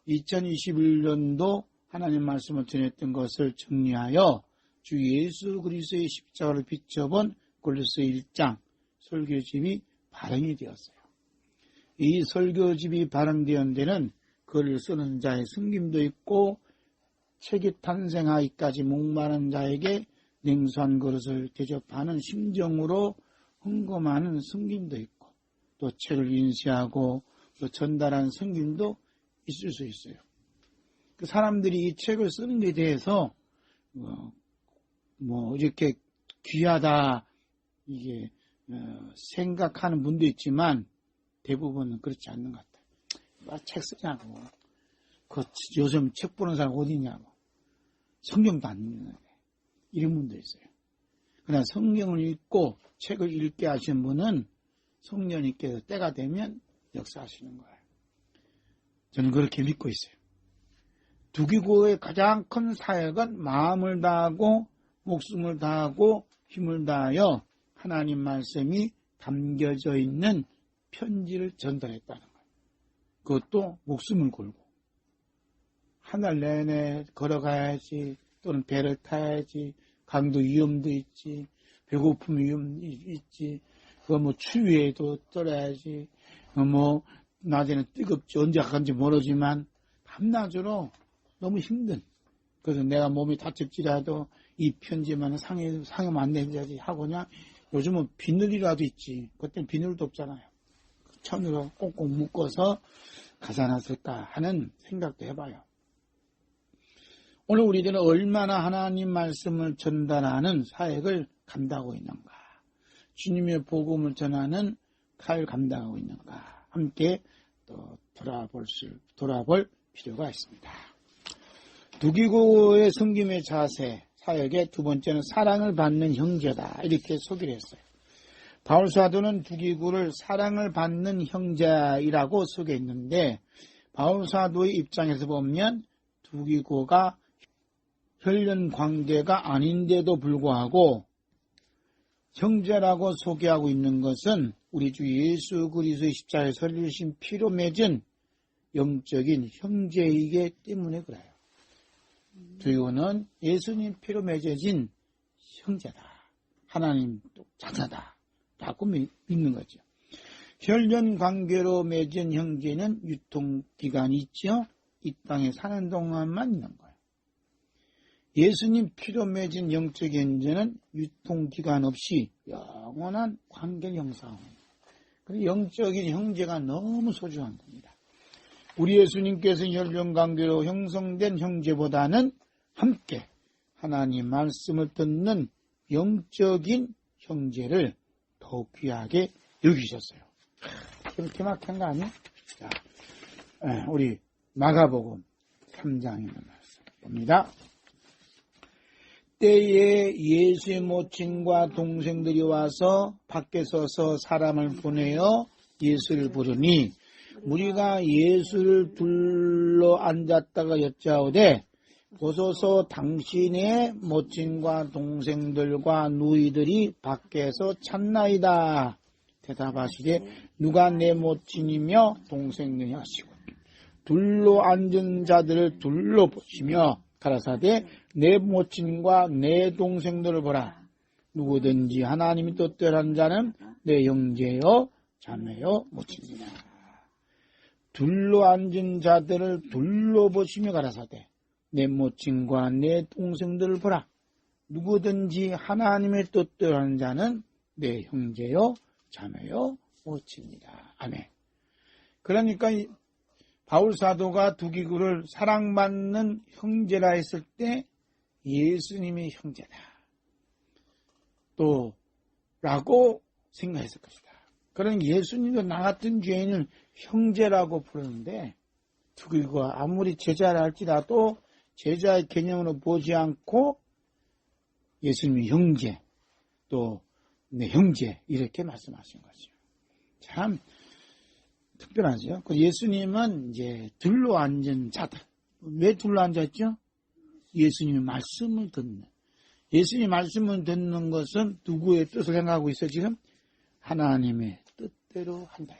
2021년도 하나님 말씀을 전했던 것을 정리하여 주 예수 그리스도의 십자가를 비춰본 골로새 1장 설교집이 발행이 되었어요. 이 설교집이 발행되는 데는 글을 쓰는 자의 섬김도 있고 책이 탄생하기까지 목마른 자에게 냉수한 그릇을 대접하는 심정으로 헌금하는 섬김도 있고 또 책을 인쇄하고 또 전달하는 섬김도 있을 수 있어요. 그 사람들이 이 책을 쓰는 데 대해서 이렇게 귀하다 이게 생각하는 분도 있지만 대부분은 그렇지 않는 것 같아요. 책 쓰냐고. 요즘 책 보는 사람 어디 있냐고. 성경도 안 읽는데 이런 분도 있어요. 그러나 성경을 읽고 책을 읽게 하신 분은 성령님께서 때가 되면 역사하시는 거예요. 저는 그렇게 믿고 있어요. 두기고의 가장 큰 사역은 마음을 다하고 목숨을 다하고 힘을 다하여 하나님 말씀이 담겨져 있는 편지를 전달했다는 거예요. 그것도 목숨을 걸고 한 달 내내 걸어가야지 또는 배를 타야지 강도 위험도 있지 배고픔 위험도 있지 추위에도 떨어야지 낮에는 뜨겁지 언제 간지 모르지만 밤낮으로 너무 힘든. 그래서 내가 몸이 다쳤지라도 이 편지만 상하면 안 되지 하고 그냥 요즘은 비늘이라도 있지. 그때는 비늘도 없잖아요. 천으로 꽁꽁 묶어서 가사놨을까 하는 생각도 해봐요. 오늘 우리들은 얼마나 하나님 말씀을 전달하는 사역을 감당하고 있는가. 주님의 복음을 전하는 사역을 감당하고 있는가. 함께 또 돌아볼 필요가 있습니다. 두기고의 섬김의 자세, 사역의 두 번째는 사랑을 받는 형제다. 이렇게 소개를 했어요. 바울 사도는 두기고를 사랑을 받는 형제이라고 소개했는데 바울 사도의 입장에서 보면 두기고가 혈연 관계가 아닌데도 불구하고 형제라고 소개하고 있는 것은 우리 주 예수 그리스도의 십자가에서 흘리신 피로 맺은 영적인 형제이기 때문에 그래요. 두기고는 예수님 피로 맺어진 형제다. 하나님 자녀다. 라고 믿는 거죠. 혈연 관계로 맺은 형제는 유통기간이 있죠. 이 땅에 사는 동안만 있는 거예요. 예수님 피로 맺은 영적 형제는 유통기간 없이 영원한 관계를 형성합니다. 영적인 형제가 너무 소중한 겁니다. 우리 예수님께서 혈연 관계로 형성된 형제보다는 함께 하나님 말씀을 듣는 영적인 형제를 더욱 귀하게 여기셨어요. 그렇게 막한 거 아니에요? 자, 우리 마가복음 3장에 있는 말씀 봅니다. 때에 예수의 모친과 동생들이 와서 밖에 서서 사람을 보내어 예수를 부르니 무리가 예수를 둘러 앉았다가 여짜오되 보소서 당신의 모친과 동생들과 누이들이 밖에서 찾나이다. 대답하시되 누가 내 모친이며 동생이냐 하시고 둘러 앉은 자들을 둘러보시며 가라사대 내 모친과 내 동생들을 보라. 누구든지 하나님이 뜻대로 한 자는 내 형제여 자매여 모친이라. 둘러 앉은 자들을 둘러보시며 가라사대 내 모친과 내 동생들을 보라. 누구든지 하나님의 뜻대로 하는 자는 내 형제요 자매요 모친이라. 아멘. 그러니까 바울 사도가 두기구를 사랑받는 형제라 했을 때 예수님이 형제다. 또 라고 생각했을 것이다. 그러니 예수님도 나 같은 죄인을 형제라고 부르는데 두기구가 아무리 제자라 할지라도 제자의 개념으로 보지 않고 예수님이 형제, 또 내 형제 이렇게 말씀하신 거죠. 참 특별하죠. 그 예수님은 이제 둘러 앉은 자들. 왜 둘러 앉았죠? 예수님의 말씀을 듣는. 예수님의 말씀을 듣는 것은 누구의 뜻을 행하고 있어 지금? 하나님의 뜻대로 한다.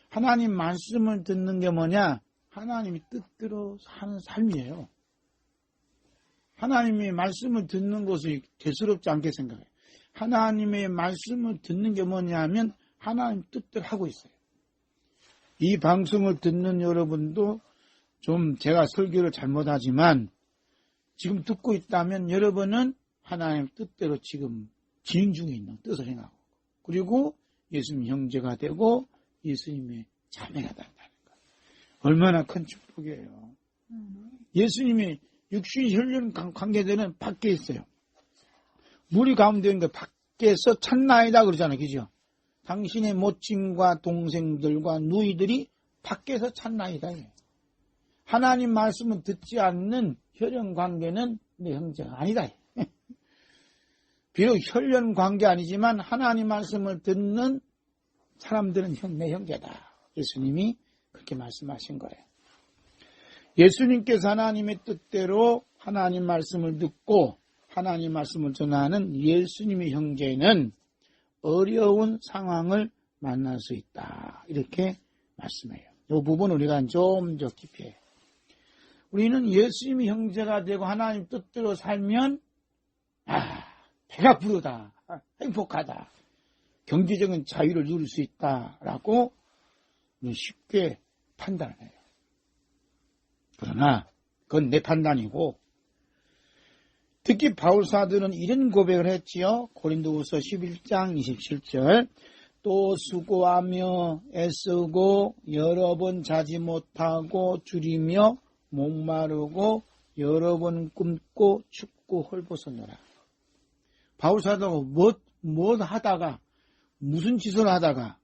하나님 말씀을 듣는 게 뭐냐? 하나님의 뜻대로 사는 삶이에요. 하나님의 말씀을 듣는 것이 대수롭지 않게 생각해요. 하나님의 말씀을 듣는 게 뭐냐 하면 하나님 뜻대로 하고 있어요. 이 방송을 듣는 여러분도 좀 제가 설교를 잘못하지만 지금 듣고 있다면 여러분은 하나님 뜻대로 지금 진행 중에 있는 뜻을 행하고 그리고 예수님 형제가 되고 예수님의 자매가 된다는 것. 얼마나 큰 축복이에요. 예수님이 육신 혈연 관계되는 밖에 있어요. 무리 가운데 있는 게 밖에서 찾나이다 그러잖아요. 그죠? 당신의 모친과 동생들과 누이들이 밖에서 찾나이다. 하나님 말씀을 듣지 않는 혈연 관계는 내 형제가 아니다. 비록 혈연 관계 아니지만 하나님 말씀을 듣는 사람들은 내 형제다. 예수님이 그렇게 말씀하신 거예요. 예수님께서 하나님의 뜻대로 하나님 말씀을 듣고 하나님 말씀을 전하는 예수님의 형제는 어려운 상황을 만날 수 있다. 이렇게 말씀해요. 이 부분 우리가 좀 더 깊이 해요. 우리는 예수님의 형제가 되고 하나님 뜻대로 살면 배가 부르다. 행복하다. 경제적인 자유를 누릴 수 있다라고 쉽게 판단을 해요. 그러나 그건 내 판단이고 특히 바울 사도는 이런 고백을 했지요. 고린도후서 11장 27절 또 수고하며 애쓰고 여러 번 자지 못하고 줄이며 목마르고 여러 번 굶고 춥고 헐벗었노라. 바울 사도가 뭐 하다가 무슨 짓을 하다가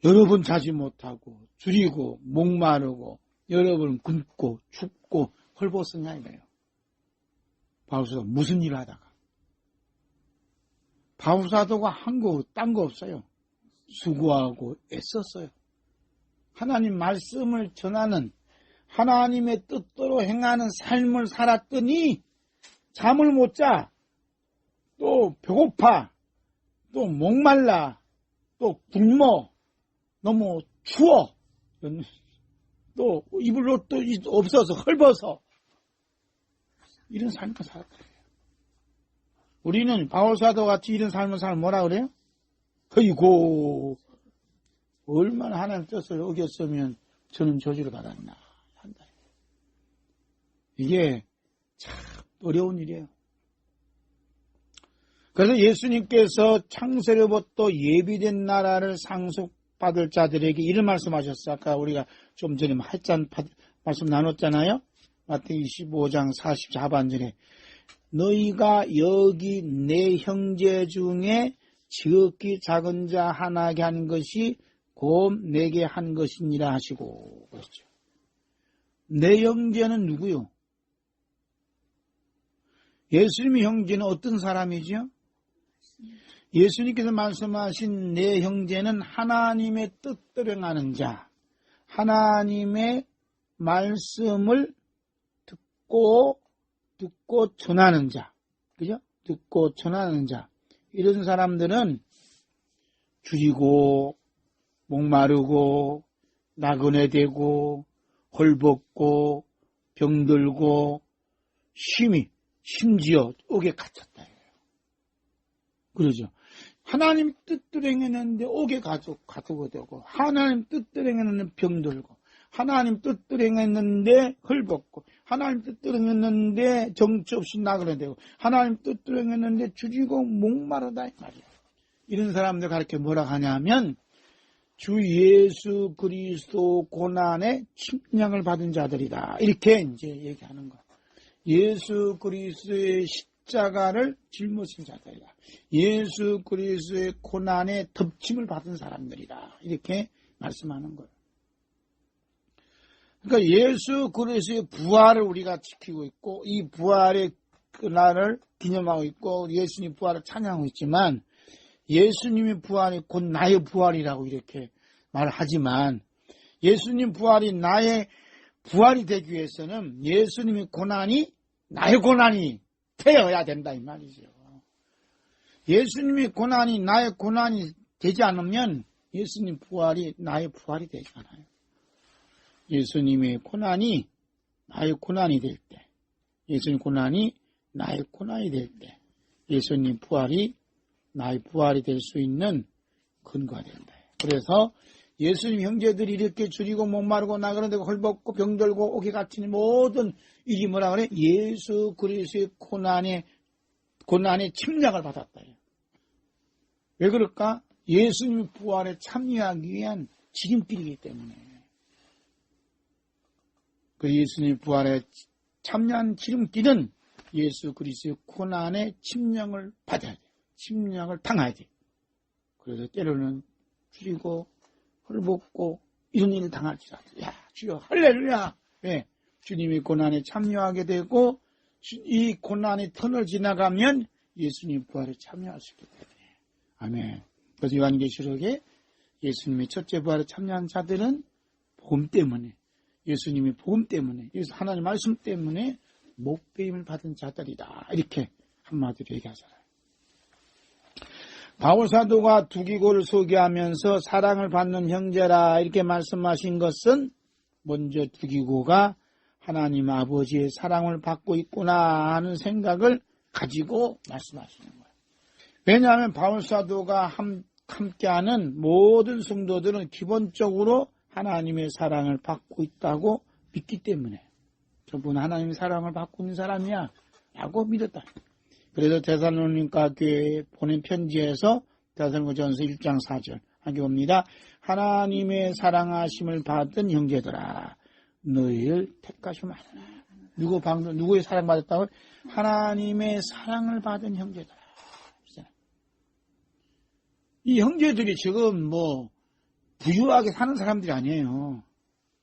여러 번 자지 못하고 줄이고 목마르고 여러 번 굶고 춥고 헐벗었냐 이거예요. 바울사도가 무슨 일을 하다가 바울사도가 한 거 딴 거 없어요. 수고하고 애썼어요. 하나님 말씀을 전하는 하나님의 뜻대로 행하는 삶을 살았더니 잠을 못 자. 또 배고파. 또 목말라. 또 굶어. 너무 추워. 또 입을 옷도 없어서 헐벗어. 이런 삶을 살았다. 우리는 바울사도 같이 이런 삶을 살면 뭐라 그래요? 어이고 얼마나 하나님 뜻을 어겼으면 저는 저주를 받았나 한다. 이게 참 어려운 일이에요. 그래서 예수님께서 창세로부터 예비된 나라를 상속받을 자들에게 이런 말씀하셨어요. 아까 우리가 좀 전에 한잔 말씀 나눴잖아요. 마태복음 25장 44반절에 너희가 여기 내 형제 중에 지극히 작은 자 하나에게 한 것이 곧 내게 한 것이니라 하시고 그렇죠. 내 형제는 누구요? 예수님의 형제는 어떤 사람이죠? 예수님께서 말씀하신 내 형제는 하나님의 뜻대로 행하는 자, 하나님의 말씀을 듣고 전하는 자, 그죠? 듣고 전하는 자. 이런 사람들은 줄이고, 목마르고, 나그네 되고, 헐벗고, 병들고, 심지어 옥에 갇혔다. 그러죠. 하나님 뜻대로 행했는데 옥에 가두고 되고, 하나님 뜻대로 행했는데 병들고, 하나님 뜻대로 행했는데 헐벗고, 하나님 뜻대로 행했는데 정처 없이 나그네 되고, 하나님 뜻대로 행했는데 줄이고 목마르다 이 말이에요. 이런 사람들 가르쳐 뭐라 하냐면 주 예수 그리스도 고난의 침략을 받은 자들이다. 이렇게 이제 얘기하는 거예요. 예수 그리스도의 십자가를 짊어진 자들이다. 예수 그리스도의 고난의 덮침을 받은 사람들이다. 이렇게 말씀하는 거예요. 그러니까 예수 그리스도의 부활을 우리가 지키고 있고 이 부활의 그날을 기념하고 있고 예수님 부활을 찬양하고 있지만 예수님의 부활이 곧 나의 부활이라고 이렇게 말을 하지만 예수님 부활이 나의 부활이 되기 위해서는 예수님의 고난이 나의 고난이 되어야 된다 이 말이죠. 예수님의 고난이 나의 고난이 되지 않으면 예수님 부활이 나의 부활이 되지 않아요. 예수님의 고난이 나의 고난이 될 때, 예수님 고난이 나의 고난이 될 때, 예수님 부활이 나의 부활이 될 수 있는 근거가 된다. 그래서 예수님 형제들이 이렇게 줄이고 목마르고 나그네되고 헐벗고 병들고 옥에 갇힌 모든 일이 뭐라 그래? 예수 그리스도의 고난의 침략을 받았다. 왜 그럴까? 예수님 부활에 참여하기 위한 지름길이기 때문에. 그 예수님 부활에 참여한 지름길은 예수 그리스도의 고난의 침략을 받아야 돼. 침략을 당해야 돼. 그래서 때로는 줄이고 헐벗고 이런 일을 당할지라도 야 주여 할렐루야. 왜? 주님이 고난에 참여하게 되고 이 고난의 턴을 지나가면 예수님 부활에 참여할 수 있기 때문에. 아멘. 그래서 요한계시록에 예수님의 첫째 부활에 참여한 자들은 복음 때문에 예수님의 복음 때문에 하나님 말씀 때문에 목배임을 받은 자들이다. 이렇게 한마디로 얘기하잖아요. 바울사도가 두기고를 소개하면서 사랑을 받는 형제라 이렇게 말씀하신 것은 먼저 두기고가 하나님 아버지의 사랑을 받고 있구나 하는 생각을 가지고 말씀하시는 거예요. 왜냐하면 바울사도가 함께하는 모든 성도들은 기본적으로 하나님의 사랑을 받고 있다고 믿기 때문에 저분 하나님의 사랑을 받고 있는 사람이야 라고 믿었다. 그래서 데살로니가 교회에 보낸 편지에서 데살로니가전서 1장 4절 하게 봅니다. 하나님의 사랑하심을 받은 형제들아 너희를 택하시면 하라. 누구의 사랑받았다고? 하나님의 사랑을 받은 형제들아. 이 형제들이 지금 부유하게 사는 사람들이 아니에요.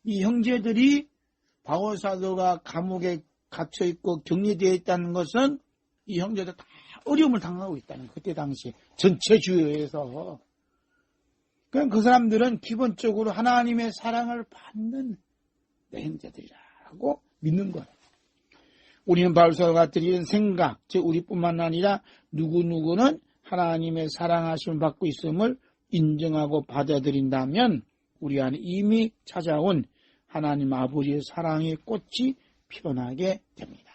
이 형제들이 바울사도가 감옥에 갇혀있고 격리되어 있다는 것은 이 형제들 다 어려움을 당하고 있다는 거예요. 그때 당시 전체 주요에서. 그럼 그 사람들은 기본적으로 하나님의 사랑을 받는 내 형제들이라고 믿는 거예요. 우리는 바울사도가 드리는 생각, 즉 우리뿐만 아니라 누구누구는 하나님의 사랑하심을 받고 있음을 인정하고 받아들인다면 우리 안에 이미 찾아온 하나님 아버지의 사랑의 꽃이 피어나게 됩니다.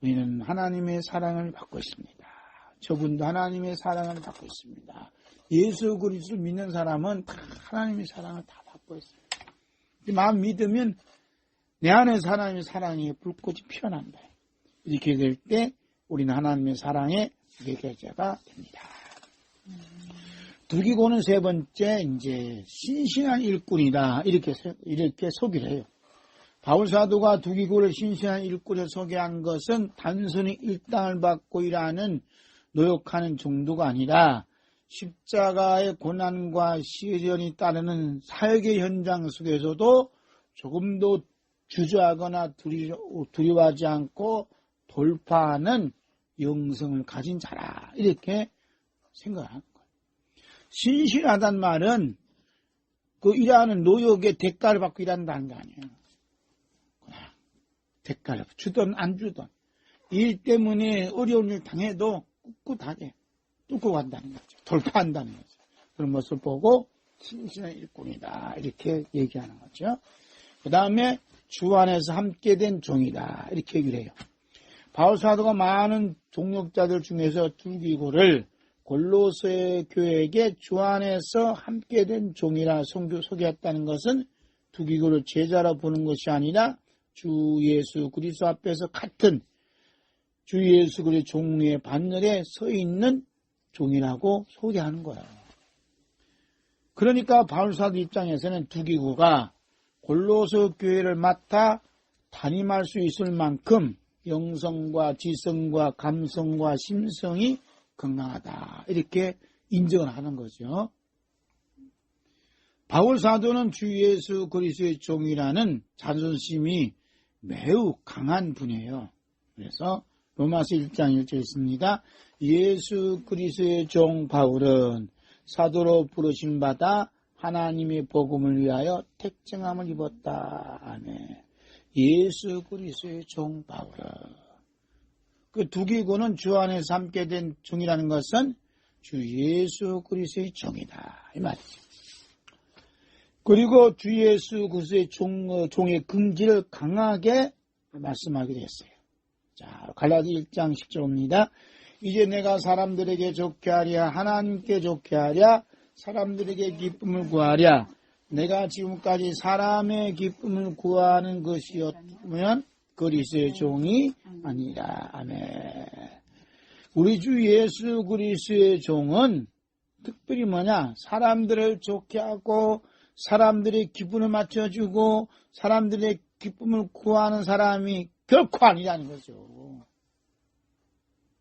우리는 하나님의 사랑을 받고 있습니다. 저분도 하나님의 사랑을 받고 있습니다. 예수 그리스도를 믿는 사람은 다 하나님의 사랑을 다 받고 있어요. 마음 믿으면 내 안에서 하나님의 사랑의 불꽃이 피어난다. 이렇게 될 때 우리는 하나님의 사랑의 매개자가 됩니다. 두기고는 세 번째, 이제 신실한 일꾼이다. 이렇게 소개를 해요. 바울 사도가 두기고를 신실한 일꾼을 소개한 것은 단순히 일당을 받고 일하는 노역하는 정도가 아니라 십자가의 고난과 시련이 따르는 사역의 현장 속에서도 조금도 주저하거나 두려워하지 않고 돌파하는 영성을 가진 자라. 이렇게 생각하는 거예요. 신실하다는 말은 그 일하는 노역의 대가를 받고 일한다는 거 아니에요. 그냥 대가를 주든 안 주든 일 때문에 어려운 일 당해도 꿋꿋하게 뚫고 간다는 거죠. 돌파한다는 거죠. 그런 모습을 보고 신실한 일꾼이다. 이렇게 얘기하는 거죠. 그 다음에 주 안에서 함께 된 종이다. 이렇게 얘기를 해요. 바울 사도가 많은 동역자들 중에서 두기고를 골로새 교회에게 주 안에서 함께 된 종이라 소개했다는 것은 두기고를 제자로 보는 것이 아니라 주 예수 그리스도 앞에서 같은 주 예수 그리스도 종의 반열에 서 있는 종이라고 소개하는 거예요. 그러니까 바울 사도 입장에서는 두기고가 골로새 교회를 맡아 담임할 수 있을 만큼 영성과 지성과 감성과 심성이 건강하다. 이렇게 인정을 하는 거죠. 바울 사도는 주 예수 그리스도의 종이라는 자존심이 매우 강한 분이에요. 그래서 로마서 1장 1절 있습니다. 예수 그리스도의 종 바울은 사도로 부르심 받아 하나님의 복음을 위하여 택정함을 입었다. 아멘. 예수 그리스도의 종 바울은. 그 두기고는 주 안에서 함께 된 종이라는 것은 주 예수 그리스도의 종이다. 이 말이죠. 그리고 주 예수 그리스도의 종의 긍지를 강하게 말씀하게 됐어요. 자, 갈라디 1장 10절입니다. 이제 내가 사람들에게 좋게 하랴 하나님께 좋게 하랴 사람들에게 기쁨을 구하랴. 내가 지금까지 사람의 기쁨을 구하는 것이었으면 그리스도의 종이 아니라. 아멘. 우리 주 예수 그리스도의 종은 특별히 뭐냐? 사람들을 좋게 하고 사람들의 기쁨을 맞춰주고 사람들의 기쁨을 구하는 사람이 결코 아니라는 거죠.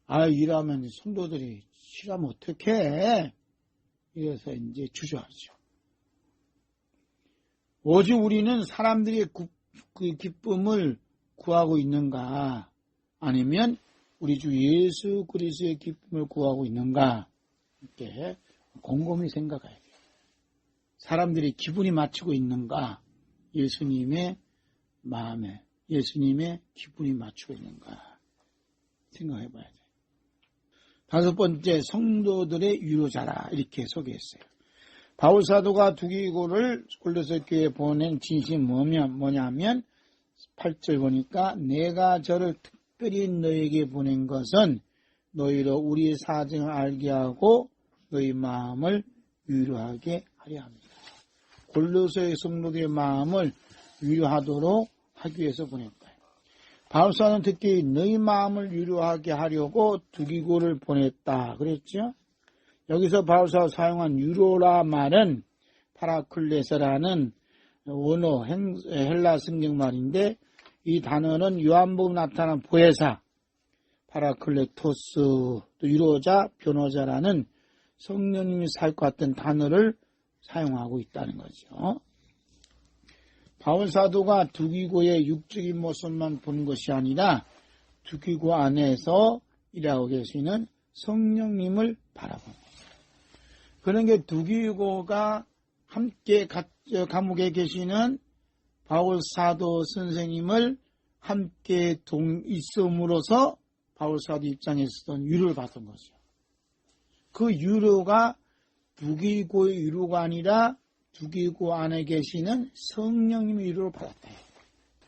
아, 이러면 성도들이 싫으면 어떡해? 이래서 이제 주저하죠. 오직 우리는 사람들의 그 기쁨을 구하고 있는가? 아니면 우리 주 예수 그리스도의 기쁨을 구하고 있는가? 이렇게 곰곰이 생각해야 돼요. 사람들이 기분이 맞추고 있는가? 예수님의 마음에, 예수님의 기분이 맞추고 있는가? 생각해 봐야 돼요. 다섯 번째, 성도들의 위로자라. 이렇게 소개했어요. 바울 사도가 두기고를 골로새 교회에 보낸 진심이 뭐냐면 8절 보니까 내가 저를 특별히 너에게 보낸 것은 너희로 우리의 사정을 알게 하고 너희 마음을 위로하게 하려 합니다. 골로새 성도들의 마음을 위로하도록 하기 위해서 보낸 거예요. 바울 사도는 특히 너희 마음을 위로하게 하려고 두기고를 보냈다 그랬죠. 여기서 바울 사도가 사용한 위로라 말은 파라클레세라는 원어 헬라 성경 말인데 이 단어는 요한복음 나타난 보혜사 파라클레토스 또 위로자 변호자라는 성령님이 사용과 같은 단어를 사용하고 있다는 거죠. 바울 사도가 두기고의 육적인 모습만 보는 것이 아니라 두기고 안에서 일하고 계시는 성령님을 바라보는 거죠. 그런 게 두기고가 함께 감옥에 계시는 바울 사도 선생님을 함께 있음으로써 바울 사도 입장에서는 위로를 받은 거죠. 그 위로가 두기고의 위로가 아니라 두기고 안에 계시는 성령님의 위로를 받았다.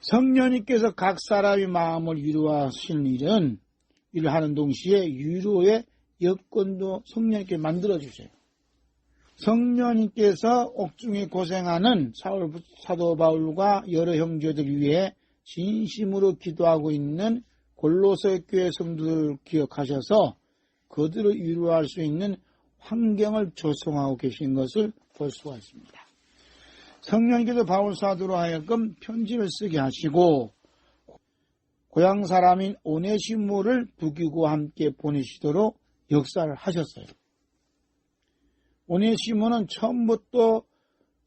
성령님께서 각 사람의 마음을 위로하시는 일을 하는 동시에 위로의 여건도 성령님께 만들어주세요. 성령님께서 옥중에 고생하는 사도 바울과 여러 형제들 위해 진심으로 기도하고 있는 골로새 교회 성도들을 기억하셔서 그들을 위로할 수 있는 환경을 조성하고 계신 것을 볼 수가 있습니다. 성령님께서 바울 사도로 하여금 편지를 쓰게 하시고 고향 사람인 오네시모를 부귀고와 함께 보내시도록 역사를 하셨어요. 오네시모는 처음부터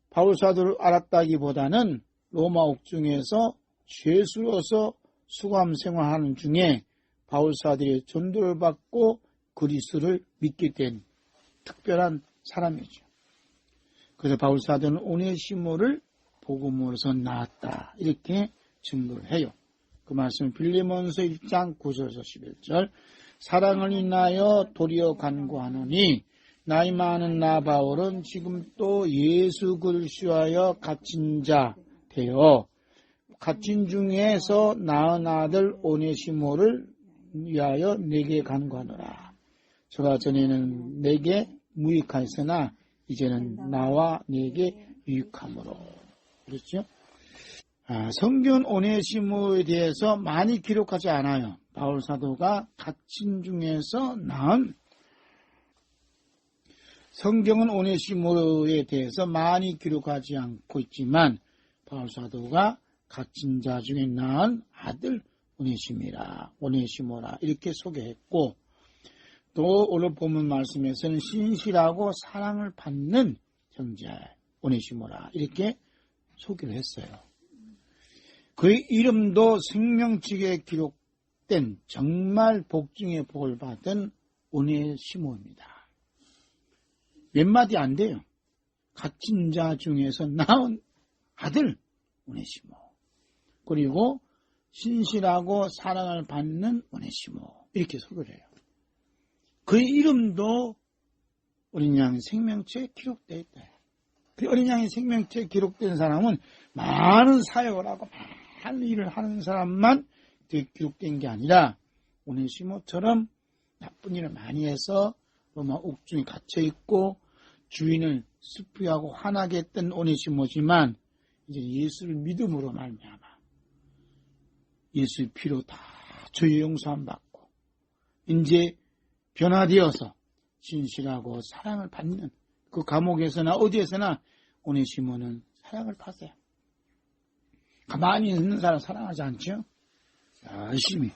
바울 사도를 알았다기보다는 로마 옥중에서 죄수로서 수감 생활하는 중에 바울 사도의 전도를 받고 그리스도를 믿게 된 특별한 사람이죠. 그래서 바울 사도는 오네시모를 복음으로서 낳았다 이렇게 증거를 해요. 그 말씀은 빌레몬서 1장 9절에서 11절 사랑을 인하여 도리어 간구하노니 나이 많은 나 바울은 지금 또 예수 그리스도하여 갇힌 자 되어 갇힌 중에서 낳은 아들 오네시모를 위하여 내게 간구하노라. 저가 전에는 내게 무익하였으나 이제는 나와 내게 유익함으로. 그렇죠? 성경은 오네시모에 대해서 많이 기록하지 않아요. 바울 사도가 갇힌 중에서 낳은 성경은 오네시모에 대해서 많이 기록하지 않고 있지만 바울 사도가 갇힌 자 중에 낳은 아들 오네시모라 이렇게 소개했고 또 오늘 본문 말씀에서는 신실하고 사랑을 받는 형제 오네시모라 이렇게 소개를 했어요. 그의 이름도 생명책에 기록된 정말 복중의 복을 받은 오네시모입니다. 몇 마디 안 돼요. 갇힌 자 중에서 낳은 아들 오네시모. 그리고 신실하고 사랑을 받는 오네시모. 이렇게 소개를 해요. 그의 이름도 어린 양 생명체에 기록되어 있다. 그 어린 양의 생명체에 기록된 사람은 많은 사역을 하고 많은 일을 하는 사람만 기록된 게 아니라 오네시모처럼 나쁜 일을 많이 해서 로마 옥중에 갇혀있고 주인을 슬프하고 화나게 했던 오네시모지만 이제 예수를 믿음으로 말미암아 예수의 피로 다 죄의 용서함 받고 이제 변화되어서 진실하고 사랑을 받는 그 감옥에서나 어디에서나 오네시모는 사랑을 받아요. 가만히 있는 사람 사랑하지 않죠? 열심히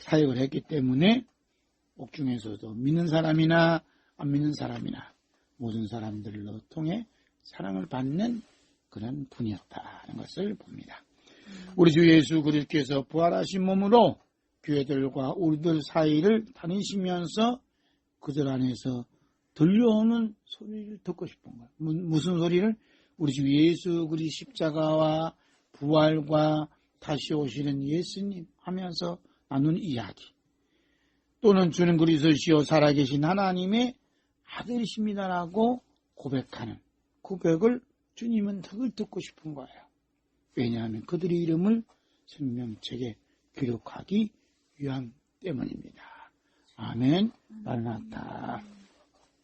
사역을 했기 때문에 옥중에서도 믿는 사람이나 안 믿는 사람이나 모든 사람들로 통해 사랑을 받는 그런 분이었다는 것을 봅니다. 우리 주 예수 그리스도께서 부활하신 몸으로 교회들과 우리들 사이를 다니시면서 그들 안에서 들려오는 소리를 듣고 싶은 거예요. 무슨 소리를? 우리 주 예수 그리스도 십자가와 부활과 다시 오시는 예수님 하면서 나눈 이야기 또는 주는 그리스도시요 살아계신 하나님의 아들이십니다라고 고백하는 고백을 주님은 그걸 듣고 싶은 거예요. 왜냐하면 그들의 이름을 생명책에 기록하기 위함 때문입니다. 아멘. 마라나타.